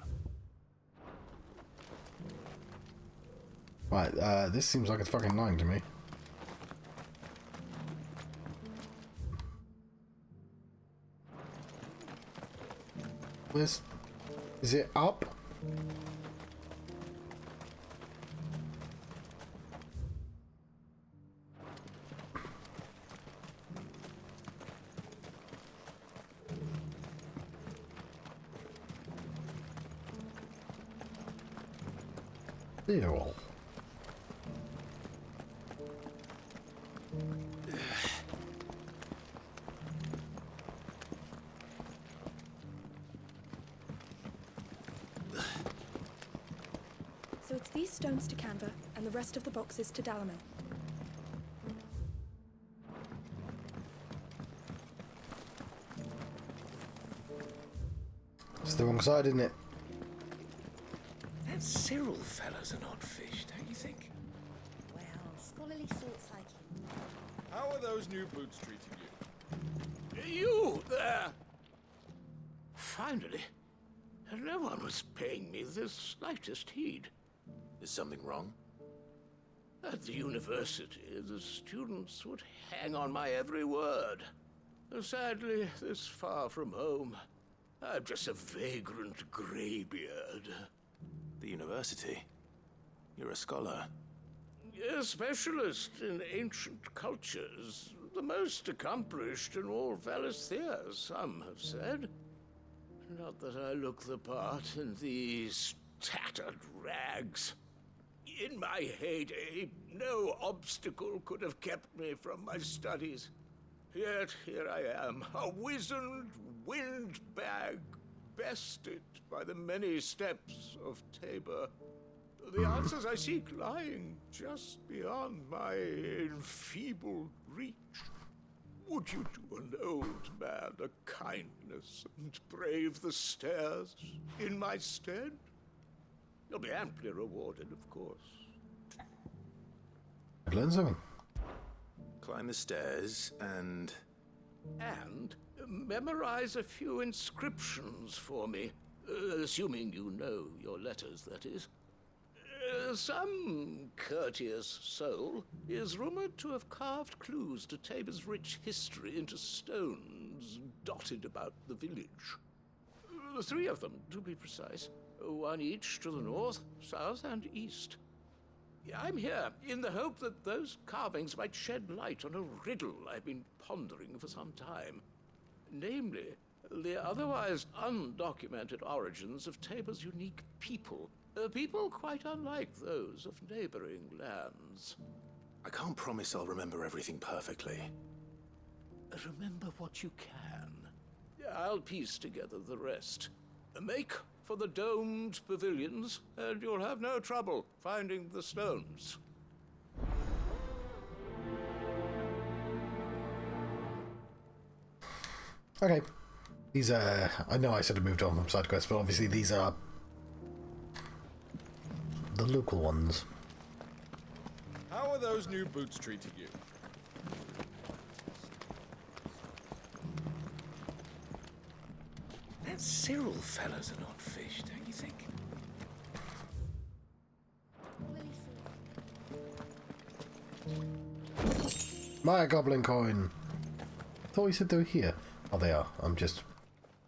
Right, this seems like it's fucking lying to me. Is it up? Ew. So it's these stones to Canva, and the rest of the boxes to Dalamil. It's the wrong side, isn't it? That Cyril fellow's an odd fish, don't you think? Well, scholarly sorts like him. How are those new boots treating you? You there! Finally, no one was paying me the slightest heed. Is something wrong? At the university, the students would hang on my every word. Sadly, this far from home, I'm just a vagrant greybeard. The university? You're a scholar. A specialist in ancient cultures. The most accomplished in all Valisthea, some have said. Not that I look the part in these tattered rags. In my heyday, no obstacle could have kept me from my studies. Yet here I am, a wizened windbag, bested by the many steps of Tabor. The answers I seek lying just beyond my enfeebled reach. Would you do an old man a kindness and brave the stairs in my stead? You'll be amply rewarded, of course. I'd learn something. Climb the stairs and memorize a few inscriptions for me, assuming you know your letters, that is. Some courteous soul is rumored to have carved clues to Tabor's rich history into stones dotted about the village. 3 of them, to be precise. 1 each to the north, south, and east. I'm here in the hope that those carvings might shed light on a riddle I've been pondering for some time. Namely, the otherwise undocumented origins of Tabor's unique people. People quite unlike those of neighboring lands. I can't promise I'll remember everything perfectly. Remember what you can. I'll piece together the rest. Make for the domed pavilions, and you'll have no trouble finding the stones. Okay. These are... I know I should have moved on from side quests, but obviously these are the local ones. How are those new boots treating you? That Cyril fella's an odd fish, don't you think? My goblin coin! I thought he said they were here. Oh, they are. I'm just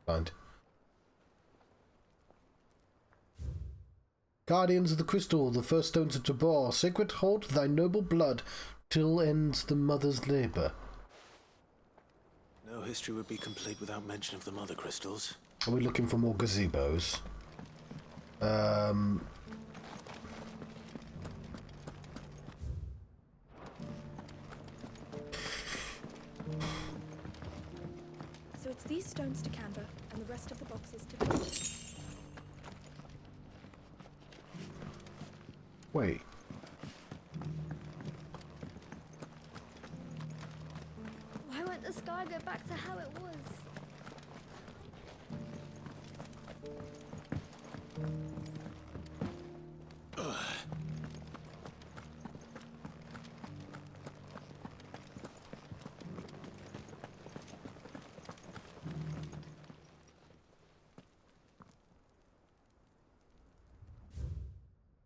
blind. Guardians of the Crystal, the first stones of Tabor, sacred hold thy noble blood till ends the mother's labour. No history would be complete without mention of the mother crystals. Are we looking for more gazebos? So it's these stones to Canva, and the rest of the boxes to... Wait. Why won't the sky go back to how it was?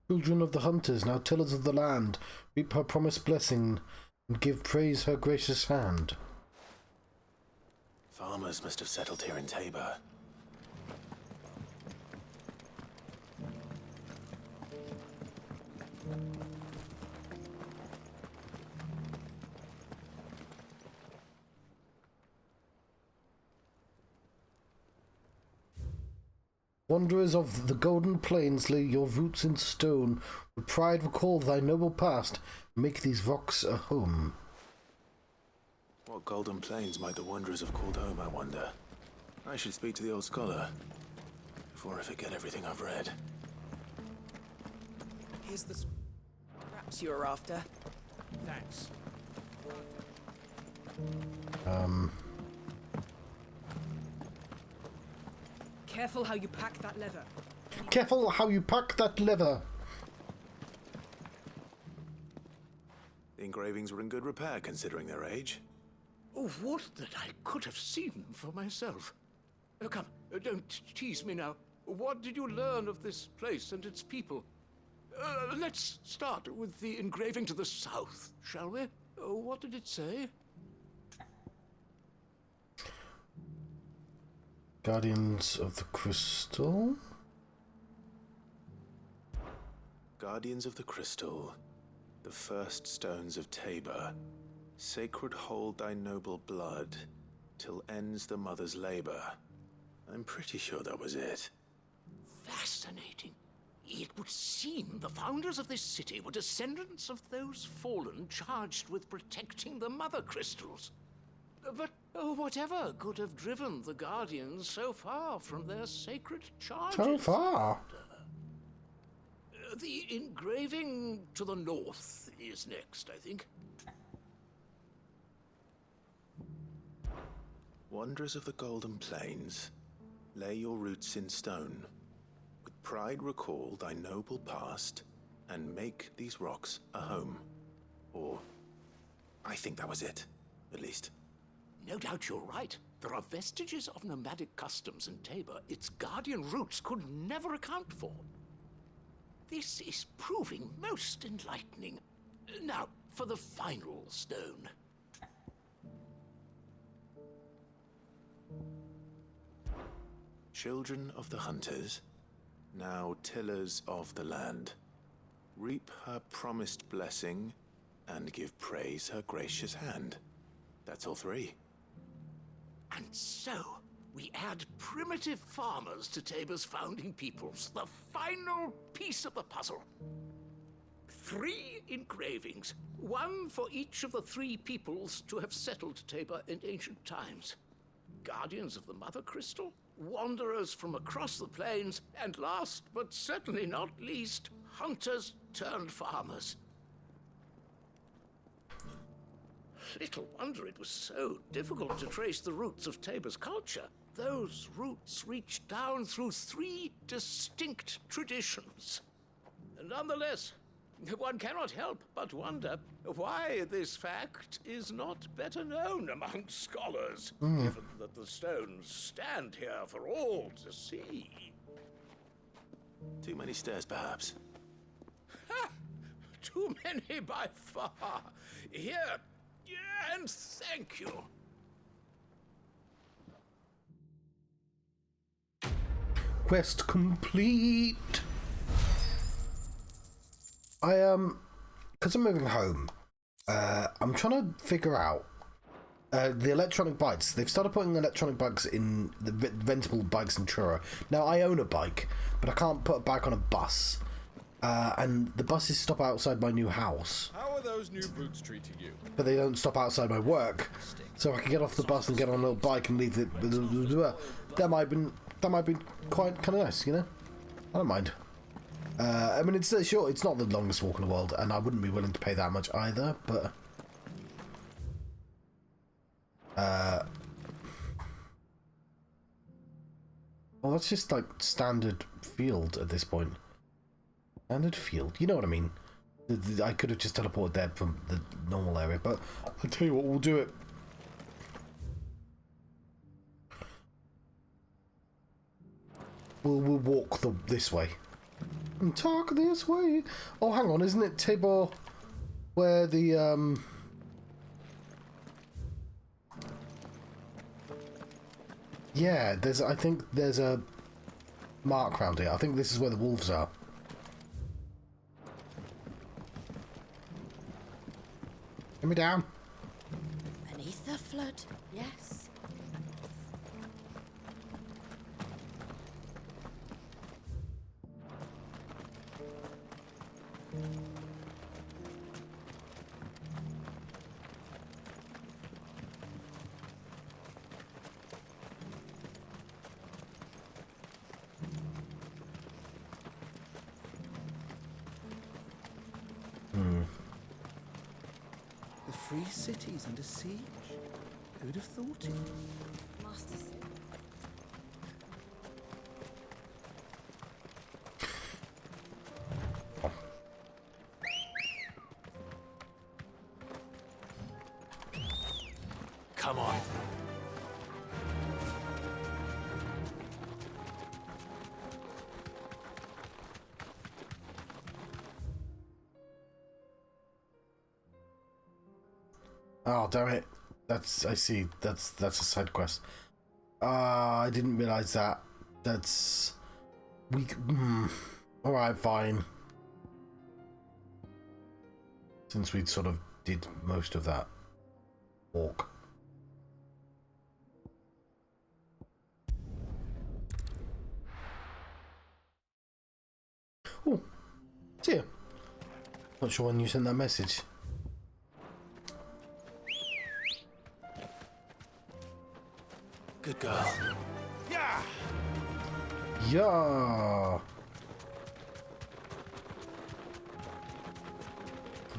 Children of the hunters, now tillers of the land, reap her promised blessing and give praise her gracious hand. Farmers must have settled here in Tabor. Wanderers of the golden plains, lay your roots in stone. With pride recall thy noble past. Make these rocks a home. What golden plains might the wanderers have called home, I wonder? I should speak to the old scholar before I forget everything I've read. Here's the scraps you were after. Thanks. Careful how you pack that leather. Careful how you pack that leather. The engravings were in good repair, considering their age. Oh, would that I could have seen them for myself. Come, don't tease me now. What did you learn of this place and its people? Let's start with the engraving to the south, shall we? What did it say? Guardians of the Crystal? Guardians of the Crystal, the first stones of Tabor, sacred hold thy noble blood, till ends the mother's labor. I'm pretty sure that was it. Fascinating. It would seem the founders of this city were descendants of those fallen charged with protecting the mother crystals. But whatever could have driven the Guardians so far from their sacred charges? So far? The engraving to the north is next, I think. Wanderers of the Golden Plains, lay your roots in stone. With pride recall thy noble past, and make these rocks a home. Or, I think that was it, at least. No doubt you're right. There are vestiges of nomadic customs in Tabor its guardian roots could never account for. This is proving most enlightening. Now, for the final stone. Children of the hunters, now tillers of the land, reap her promised blessing and give praise her gracious hand. That's all three. And so, We add primitive farmers to Tabor's founding peoples, the final piece of the puzzle. 3 engravings, 1 for each of the 3 peoples to have settled Tabor in ancient times. Guardians of the Mother Crystal, wanderers from across the plains, and last but certainly not least, hunters turned farmers. Little wonder it was so difficult to trace the roots of Tabor's culture. Those roots reach down through 3 distinct traditions. And nonetheless, one cannot help but wonder why this fact is not better known among scholars, given that the stones stand here for all to see. Too many stairs, perhaps. Ha! Too many by far. Here, and thank you. Quest complete. Because I'm moving home, I'm trying to figure out the electronic bikes. They've started putting electronic bikes in the rentable bikes in Truro. Now, I own a bike, but I can't put a bike on a bus. And the buses stop outside my new house. How are those new boots treating you? But they don't stop outside my work. So I can get off the bus and get on a little bike and leave it. That might have been quite kind of nice, you know? I don't mind. I mean, it's sure it's not the longest walk in the world, and I wouldn't be willing to pay that much either, but... well, that's just like standard field at this point. Standard field, you know what I mean? I could have just teleported there from the normal area, but I'll tell you what, we'll do it. We'll walk this way. And talk this way. Oh, hang on, isn't it Tabor where the yeah, I think there's a mark around here. I think this is where the wolves are. Get me down. Beneath the flood, yes. The free city's under siege. Who'd have thought it? Master Sim. Come on. Oh, damn it. I see. That's a side quest. I didn't realize that. That's... Alright, fine. Since we sort of did most of that walk. Oh, it's here. Not sure when you sent that message. Good girl. Yeah! Yeah!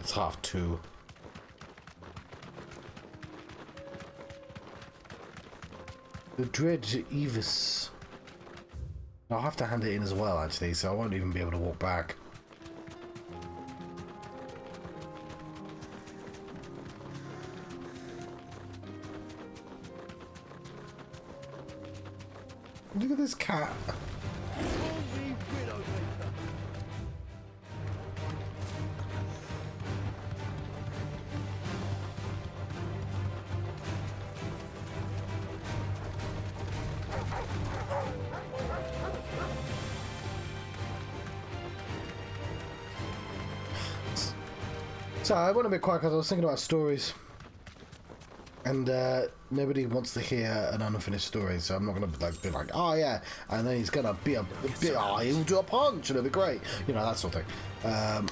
It's 2:30. The Dredge Evis. I'll have to hand it in as well, actually, so I won't even be able to walk back. Look at this cat. So I went a bit quiet because I was thinking about stories. And nobody wants to hear an unfinished story, so I'm not gonna be like, oh yeah, and then he's gonna be he'll do a punch and it'll be great, you know, that sort of thing.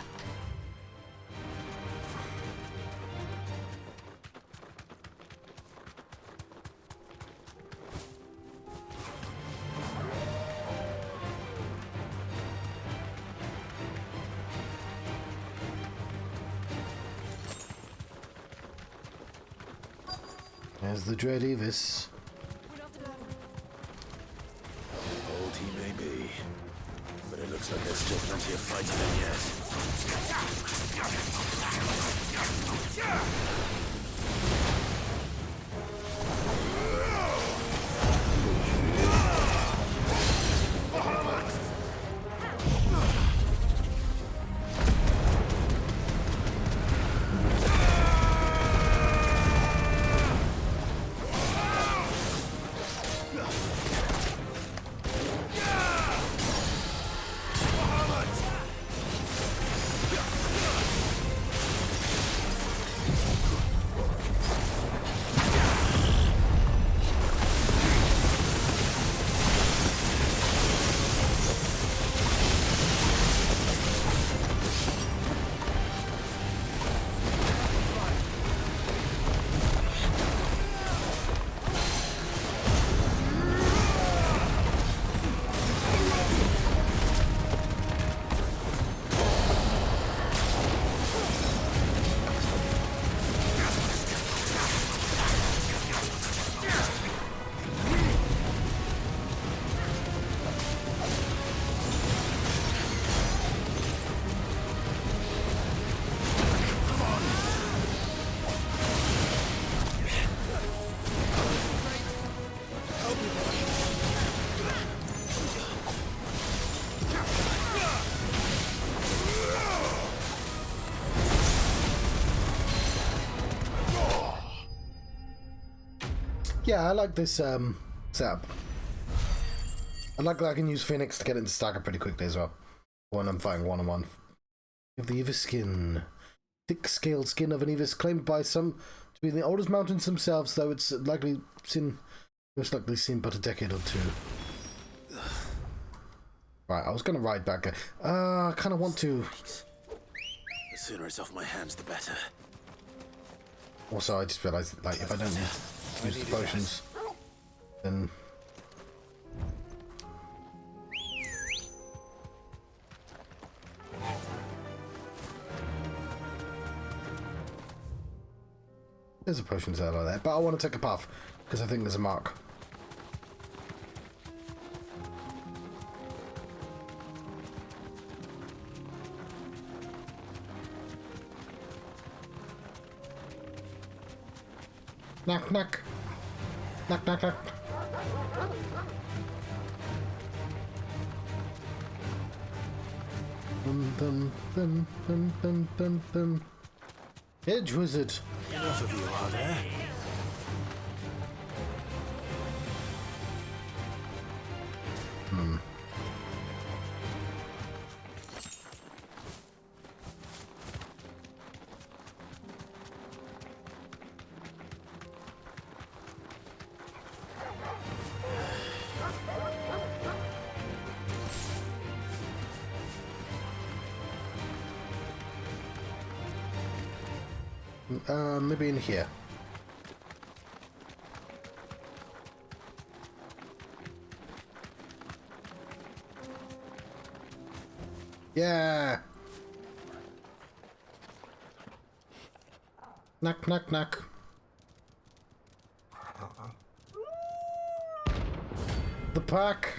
There's the Dread Evis. Old he may be, but it looks like there's still plenty of fighting in yet. Yeah, I like this setup. I like that I can use Phoenix to get into Stagger pretty quickly as well when I'm fighting one-on-one. You have the Evis skin. Thick-scaled skin of an Evis claimed by some to be the oldest mountains themselves, though it's most likely seen but a decade or two. Right, I was going to ride back. I kind of want to... The sooner it's off my hands, the better. Also, I just realised, like, if I don't use the potions, then... There's a potion cellar there, but I want to take a path, because I think there's a mark. Knock, knock. Knock, knock, knock. Dun, dun, dun, dun, dun, dun, dun. Edge wizard. Enough of you are there. Maybe in here. Yeah. Knock, knock, knock. The pack.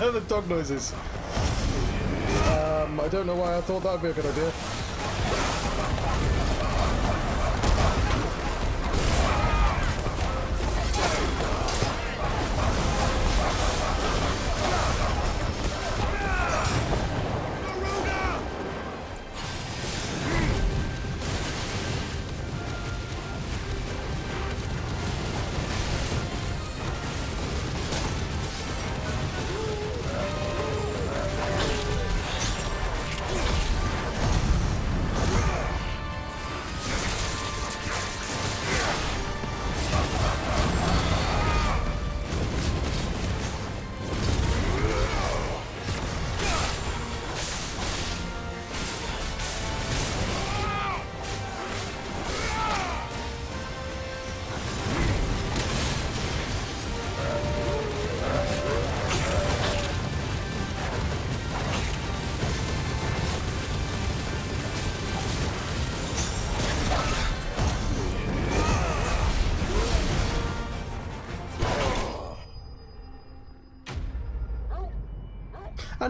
The dog noises. I don't know why I thought that would be a good idea.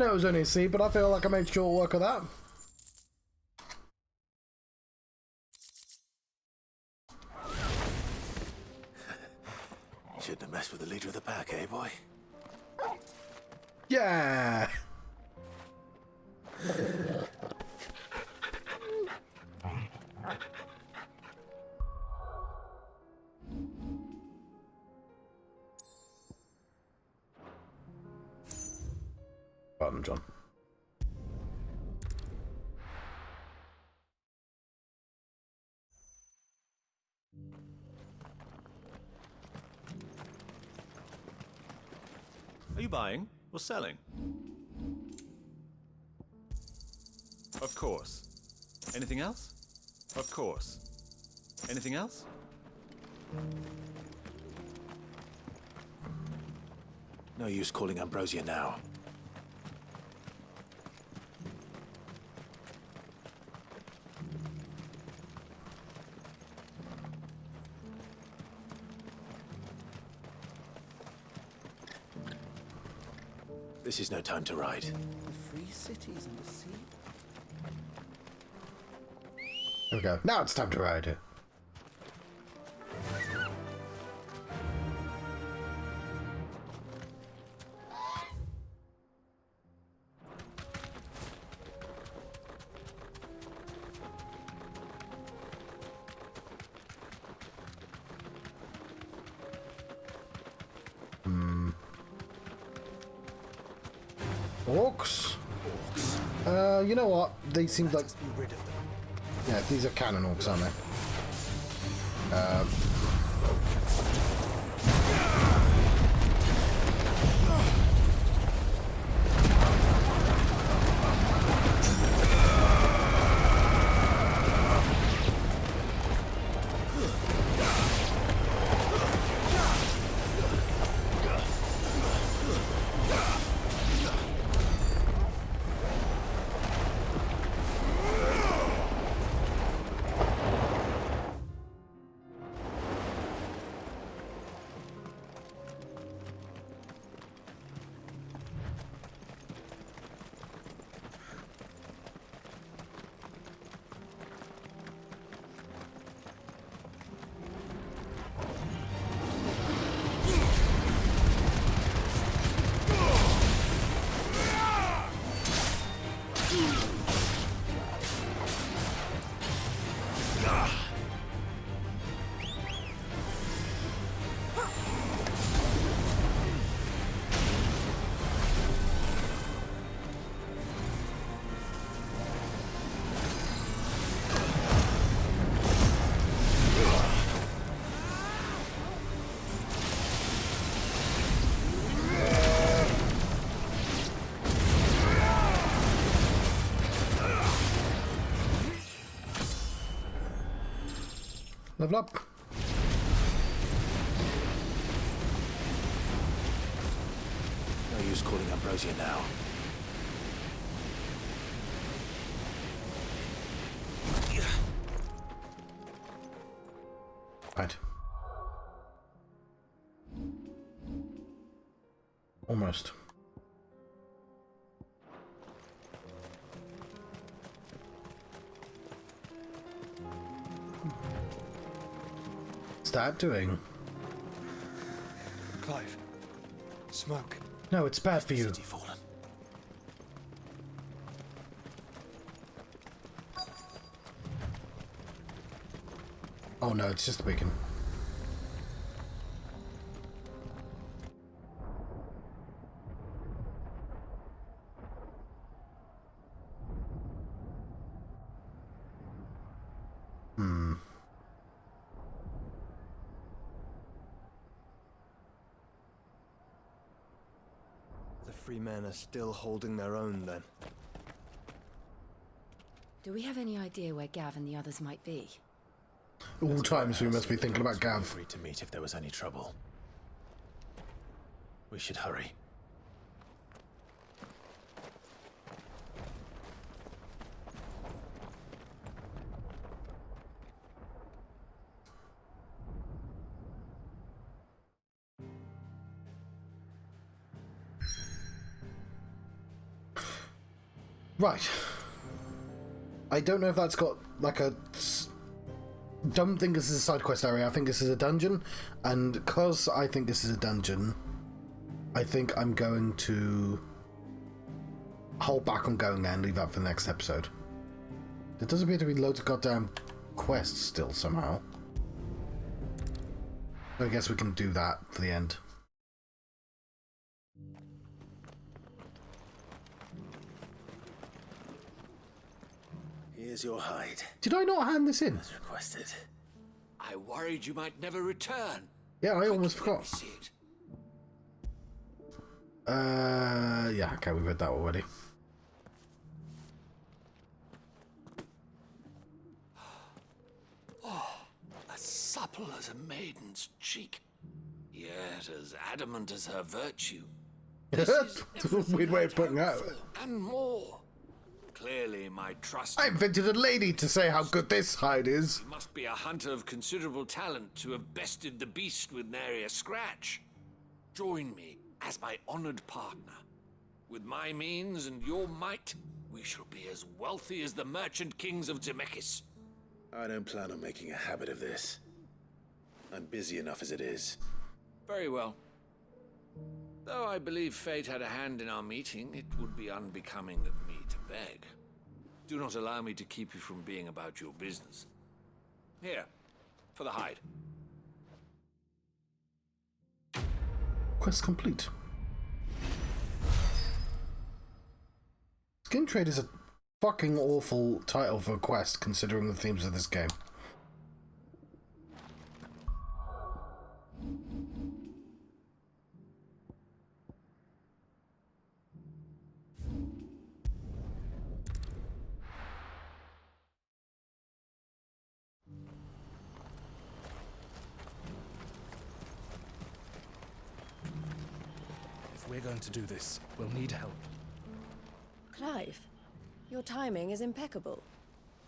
know it was only a C, but I feel like I made short work of that. Shouldn't have messed with the leader of the pack, eh, boy? Yeah! Pardon, John. Are you buying or selling? Of course. Anything else? Of course. Anything else? No use calling Ambrosia now. This is no time to ride. The free cities and the sea. There we go. Now it's time to ride. Orcs? You know what? They seem like... Yeah, these are cannon orcs, aren't they? Level up. No use calling Ambrosia now. Right. Almost. What's that doing? Clive. Smoke. No, it's bad for you. Fallen. Oh no, it's just a beacon. The free men are still holding their own, then. Do we have any idea where Gav and the others might be? All times we must be thinking about Gav. Free to meet if there was any trouble. We should hurry. Right. I don't know if that's got like a... Don't think this is a side quest area. I think this is a dungeon. And because I think this is a dungeon, I think I'm going to hold back on going there and leave that for the next episode. There does appear to be loads of goddamn quests still somehow. I guess we can do that for the end. Here's your hide. Did I not hand this in? As requested. I worried you might never return. Yeah, I almost forgot. See it. Yeah, okay, we've read that already. Oh, as supple as a maiden's cheek, yet as adamant as her virtue. Weird way of putting that. And more. Clearly, my trust. I invented a lady to say how good this hide is. You must be a hunter of considerable talent to have bested the beast with nary a scratch. Join me as my honored partner. With my means and your might, we shall be as wealthy as the merchant kings of Zemeckis. I don't plan on making a habit of this. I'm busy enough as it is. Very well. Though I believe fate had a hand in our meeting, it would be unbecoming of me to beg. Do not allow me to keep you from being about your business. Here, for the hide. Quest complete. Skin Trade is a fucking awful title for a quest, considering the themes of this game. If we're going to do this, we'll need help. Clive, your timing is impeccable.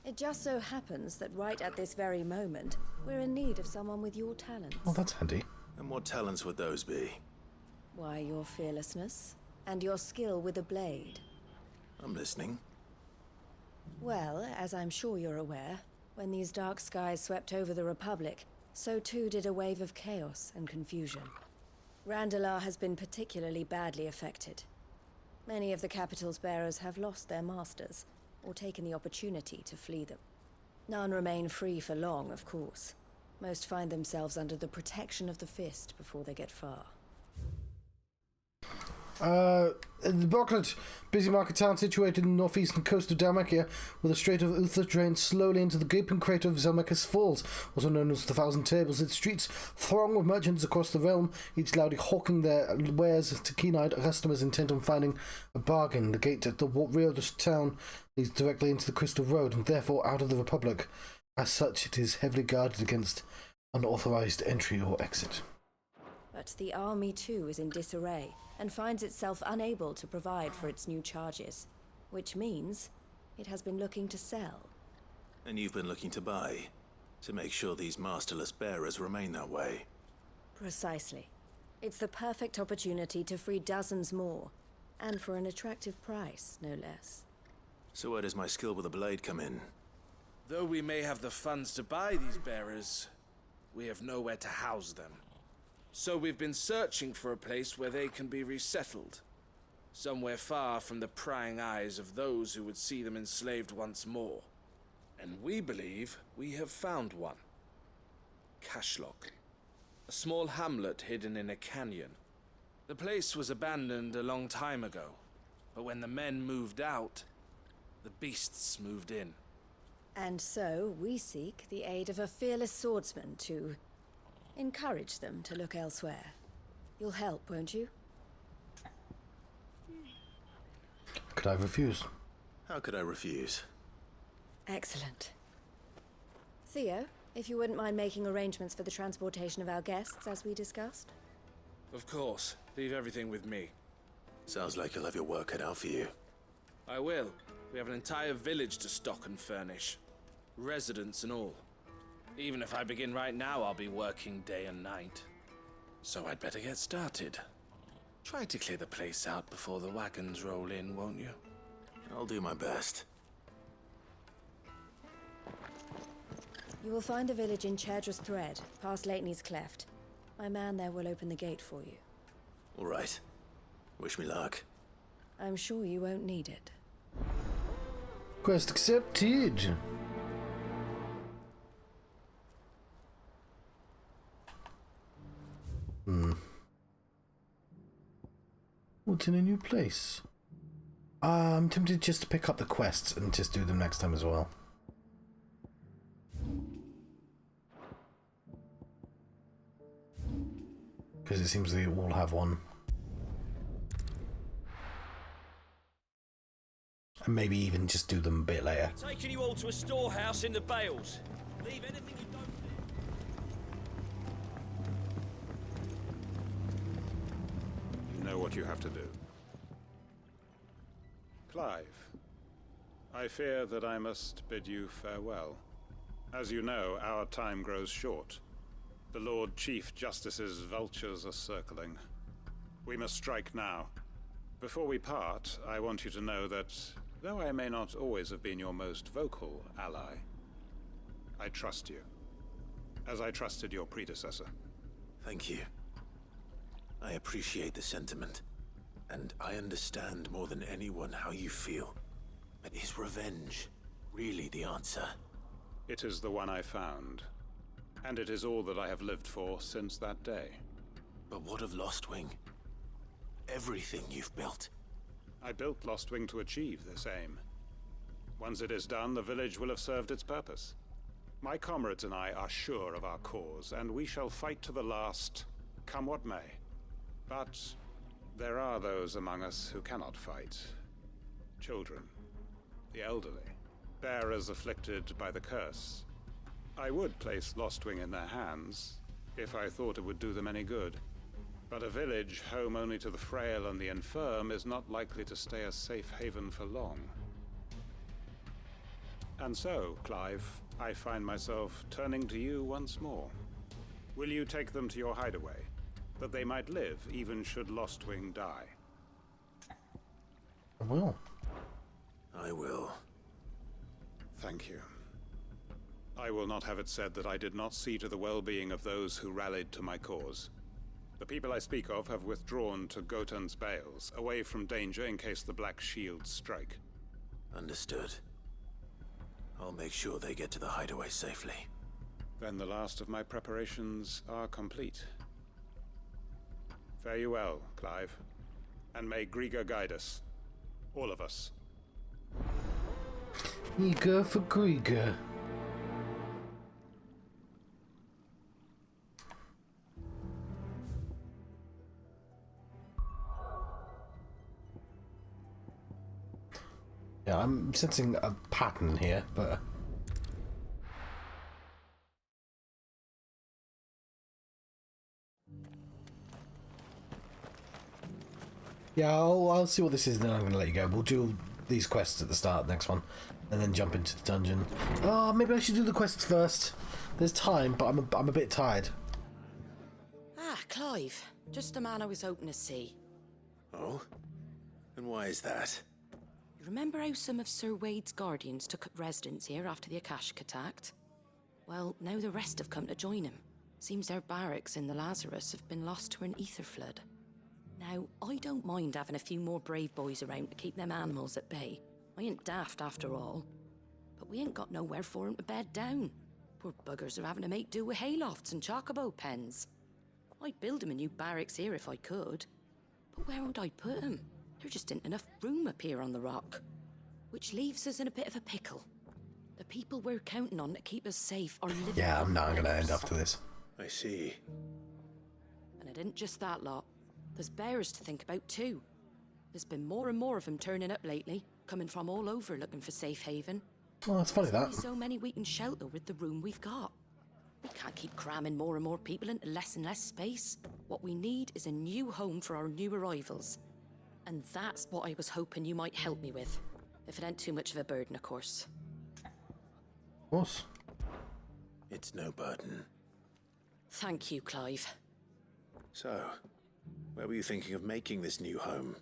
It just so happens that right at this very moment, we're in need of someone with your talents. Oh, that's handy. And what talents would those be? Why, your fearlessness and your skill with a blade. I'm listening. Well, as I'm sure you're aware, when these dark skies swept over the Republic, so too did a wave of chaos and confusion. Randalar has been particularly badly affected. Many of the capital's bearers have lost their masters, or taken the opportunity to flee them. None remain free for long, of course. Most find themselves under the protection of the Fist before they get far. The Bocklet, busy market town situated in the northeastern coast of Dalmacia, with the Strait of Uther drains slowly into the gaping crater of Zelmekis Falls, also known as the Thousand Tables. Its streets throng with merchants across the realm, each loudly hawking their wares to keen-eyed customers intent on finding a bargain. The gate at the rear town leads directly into the Crystal Road, and therefore out of the Republic. As such, it is heavily guarded against unauthorized entry or exit. But the army too is in disarray, and finds itself unable to provide for its new charges, which means it has been looking to sell. And you've been looking to buy, to make sure these masterless bearers remain that way. Precisely. It's the perfect opportunity to free dozens more, and for an attractive price, no less. So where does my skill with a blade come in? Though we may have the funds to buy these bearers, we have nowhere to house them. So we've been searching for a place where they can be resettled. Somewhere far from the prying eyes of those who would see them enslaved once more. And we believe we have found one. Cashlock. A small hamlet hidden in a canyon. The place was abandoned a long time ago, but when the men moved out, the beasts moved in. And so we seek the aid of a fearless swordsman to encourage them to look elsewhere. You'll help, won't you? Could I refuse? How could I refuse? Excellent. Theo, if you wouldn't mind making arrangements for the transportation of our guests, as we discussed. Of course. Leave everything with me. Sounds like you'll have your work cut out for you. I will. We have an entire village to stock and furnish. Residents and all. Even if I begin right now, I'll be working day and night. So I'd better get started. Try to clear the place out before the wagons roll in, won't you? I'll do my best. You will find a village in Chedra's Thread, past Lateney's Cleft. My man there will open the gate for you. All right. Wish me luck. I'm sure you won't need it. Quest accepted. What's in a new place? I'm tempted just to pick up the quests and just do them next time as well. Because it seems they all have one. And maybe even just do them a bit later. Taking you all to a storehouse in the Bales. Leave anything you don't. You know what you have to do. Clive, I fear that I must bid you farewell. As you know, our time grows short. The Lord Chief Justice's vultures are circling. We must strike now. Before we part, I want you to know that, though I may not always have been your most vocal ally, I trust you, as I trusted your predecessor. Thank you. I appreciate the sentiment, and I understand more than anyone how you feel. But is revenge really the answer? It is the one I found, and it is all that I have lived for since that day. But what of Lostwing? Everything you've built. I built Lostwing to achieve this aim. Once it is done, the village will have served its purpose. My comrades and I are sure of our cause, and we shall fight to the last, come what may. But there are those among us who cannot fight. Children, the elderly, bearers afflicted by the curse. I would place Lostwing in their hands, if I thought it would do them any good. But a village home only to the frail and the infirm is not likely to stay a safe haven for long. And so, Clive, I find myself turning to you once more. Will you take them to your hideaway, that they might live even should Lostwing die? I will. I will. Thank you. I will not have it said that I did not see to the well-being of those who rallied to my cause. The people I speak of have withdrawn to Gotan's Bales, away from danger in case the Black Shields strike. Understood. I'll make sure they get to the hideaway safely. Then the last of my preparations are complete. Fare you well, Clive. And may Griga guide us. All of us. Eager for Griga. Yeah, I'm sensing a pattern here, but... yeah, I'll see what this is, and then I'm going to let you go. We'll do these quests at the start of the next one, and then jump into the dungeon. Oh, maybe I should do the quests first. There's time, but I'm a bit tired. Ah, Clive. Just the man I was hoping to see. Oh? And why is that? You remember how some of Sir Wade's guardians took up residence here after the Akashic attacked? Well, now the rest have come to join him. Seems their barracks in the Lazarus have been lost to an ether flood. Now, I don't mind having a few more brave boys around to keep them animals at bay. I ain't daft after all. But we ain't got nowhere for 'em to bed down. Poor buggers are having to make do with haylofts and chocobo pens. I'd build 'em a new barracks here if I could. But where would I put 'em? There just ain't enough room up here on the rock. Which leaves us in a bit of a pickle. The people we're counting on to keep us safe are living... yeah, I'm not going to end after this. I see. And it ain't just that lot. There's bears to think about too. There's been more and more of them turning up lately, coming from all over looking for safe haven. Oh, that's funny, There's that. only so many we can shelter with the room we've got. We can't keep cramming more and more people into less and less space. What we need is a new home for our new arrivals. And that's what I was hoping you might help me with. If it ain't too much of a burden, of course. Of course. It's no burden. Thank you, Clive. So, where were you thinking of making this new home?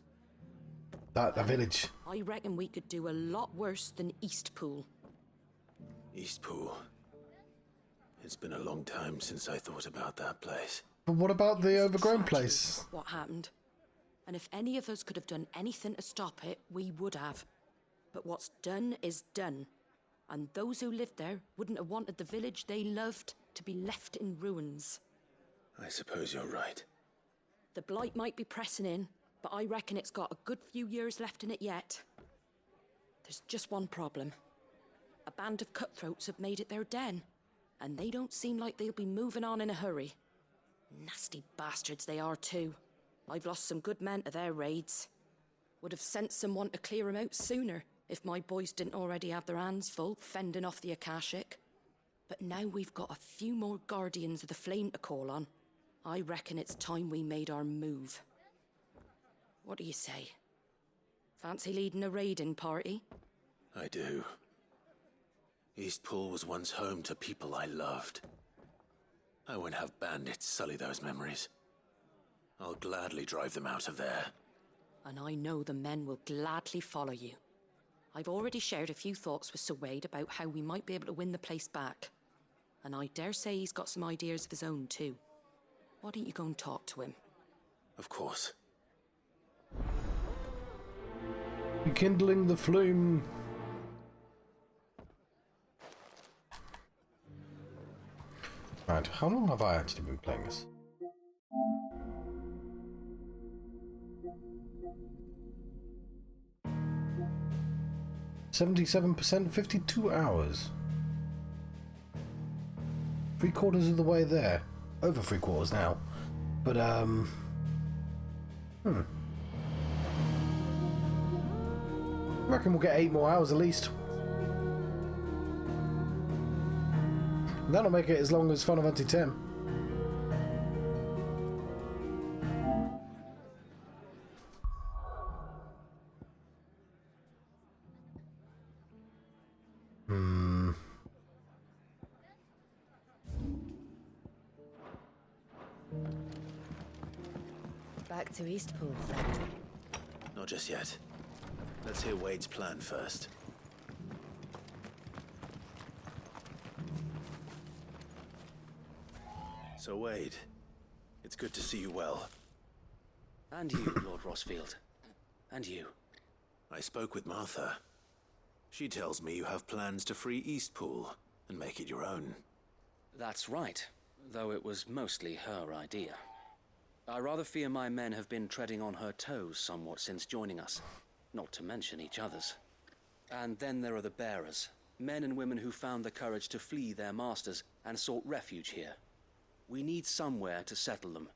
That village. I reckon we could do a lot worse than Eastpool. Eastpool. It's been a long time since I thought about that place. But what about the overgrown place? What happened? And if any of us could have done anything to stop it, we would have. But what's done is done. And those who lived there wouldn't have wanted the village they loved to be left in ruins. I suppose you're right. The blight might be pressing in, but I reckon it's got a good few years left in it yet. There's just one problem. A band of cutthroats have made it their den, and they don't seem like they'll be moving on in a hurry. Nasty bastards they are too. I've lost some good men to their raids. Would have sent someone to clear 'em out sooner, if my boys didn't already have their hands full fending off the Akashic. But now we've got a few more Guardians of the Flame to call on. I reckon it's time we made our move. What do you say? Fancy leading a raiding party? I do. Eastpool was once home to people I loved. I won't have bandits sully those memories. I'll gladly drive them out of there. And I know the men will gladly follow you. I've already shared a few thoughts with Sir Wade about how we might be able to win the place back. And I dare say he's got some ideas of his own too. Why don't you go and talk to him? Of course. Rekindling the flame. Right, how long have I actually been playing this? %, 52 hours. 3/4 of the way there. Over 3/4 now. But, I reckon we'll get 8 more hours at least. That'll make it as long as Final Fantasy X. Back to Eastpool, then. Not just yet. Let's hear Wade's plan first. So Wade, it's good to see you well. And you, Lord Rossfield. And you. I spoke with Martha. She tells me you have plans to free Eastpool and make it your own. That's right, though it was mostly her idea. I rather fear my men have been treading on her toes somewhat since joining us, not to mention each other's. And then there are the bearers, men and women who found the courage to flee their masters and sought refuge here. We need somewhere to settle them,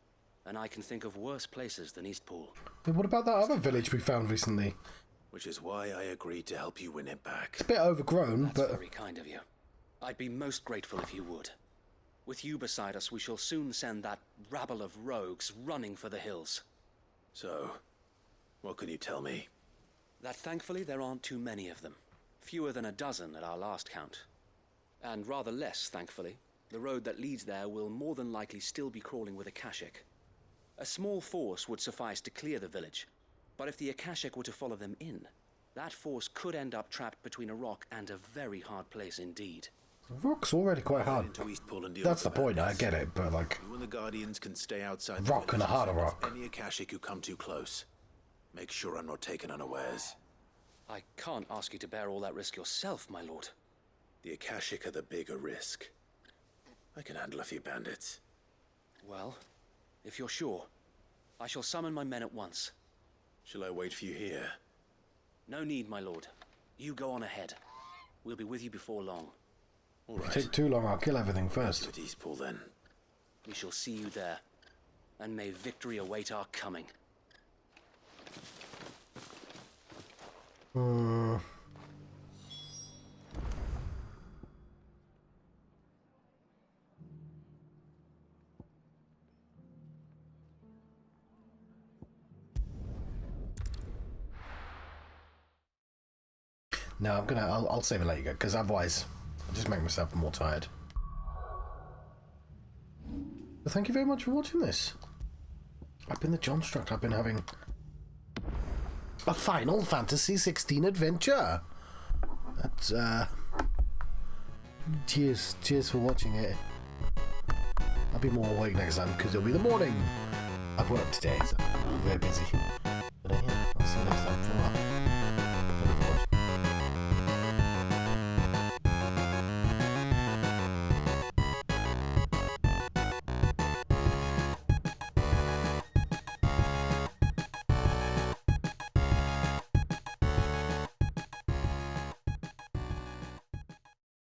and I can think of worse places than Eastpool. But what about that other village we found recently? Which is why I agreed to help you win it back. It's a bit overgrown, That's but... very kind of you. I'd be most grateful if you would. With you beside us, we shall soon send that rabble of rogues running for the hills. So, what can you tell me? That thankfully there aren't too many of them. Fewer than a dozen at our last count. And rather less, thankfully. The road that leads there will more than likely still be crawling with Akashic. A small force would suffice to clear the village, but if the Akashic were to follow them in, that force could end up trapped between a rock and a very hard place indeed. Rock's already quite hard. That's the point, I get it, but like... You and the Guardians can stay outside rock and a harder rock. Any Akashic who come too close. Make sure I'm not taken unawares. I can't ask you to bear all that risk yourself, my lord. The Akashic are the bigger risk. I can handle a few bandits. Well, if you're sure, I shall summon my men at once. Shall I wait for you here? No need, my lord. You go on ahead. We'll be with you before long. All right. If it take too long, I'll kill everything first. At Eastpool, then. We shall see you there, and may victory await our coming. No, I'll save it later, because otherwise I'll just make myself more tired. But thank you very much for watching this. I've been the Johnstruct. I've been having a Final Fantasy 16 adventure. That's cheers for watching it. I'll be more awake next time because it'll be the morning. I've worked today, so I'm very busy. But yeah, I'll see you next time.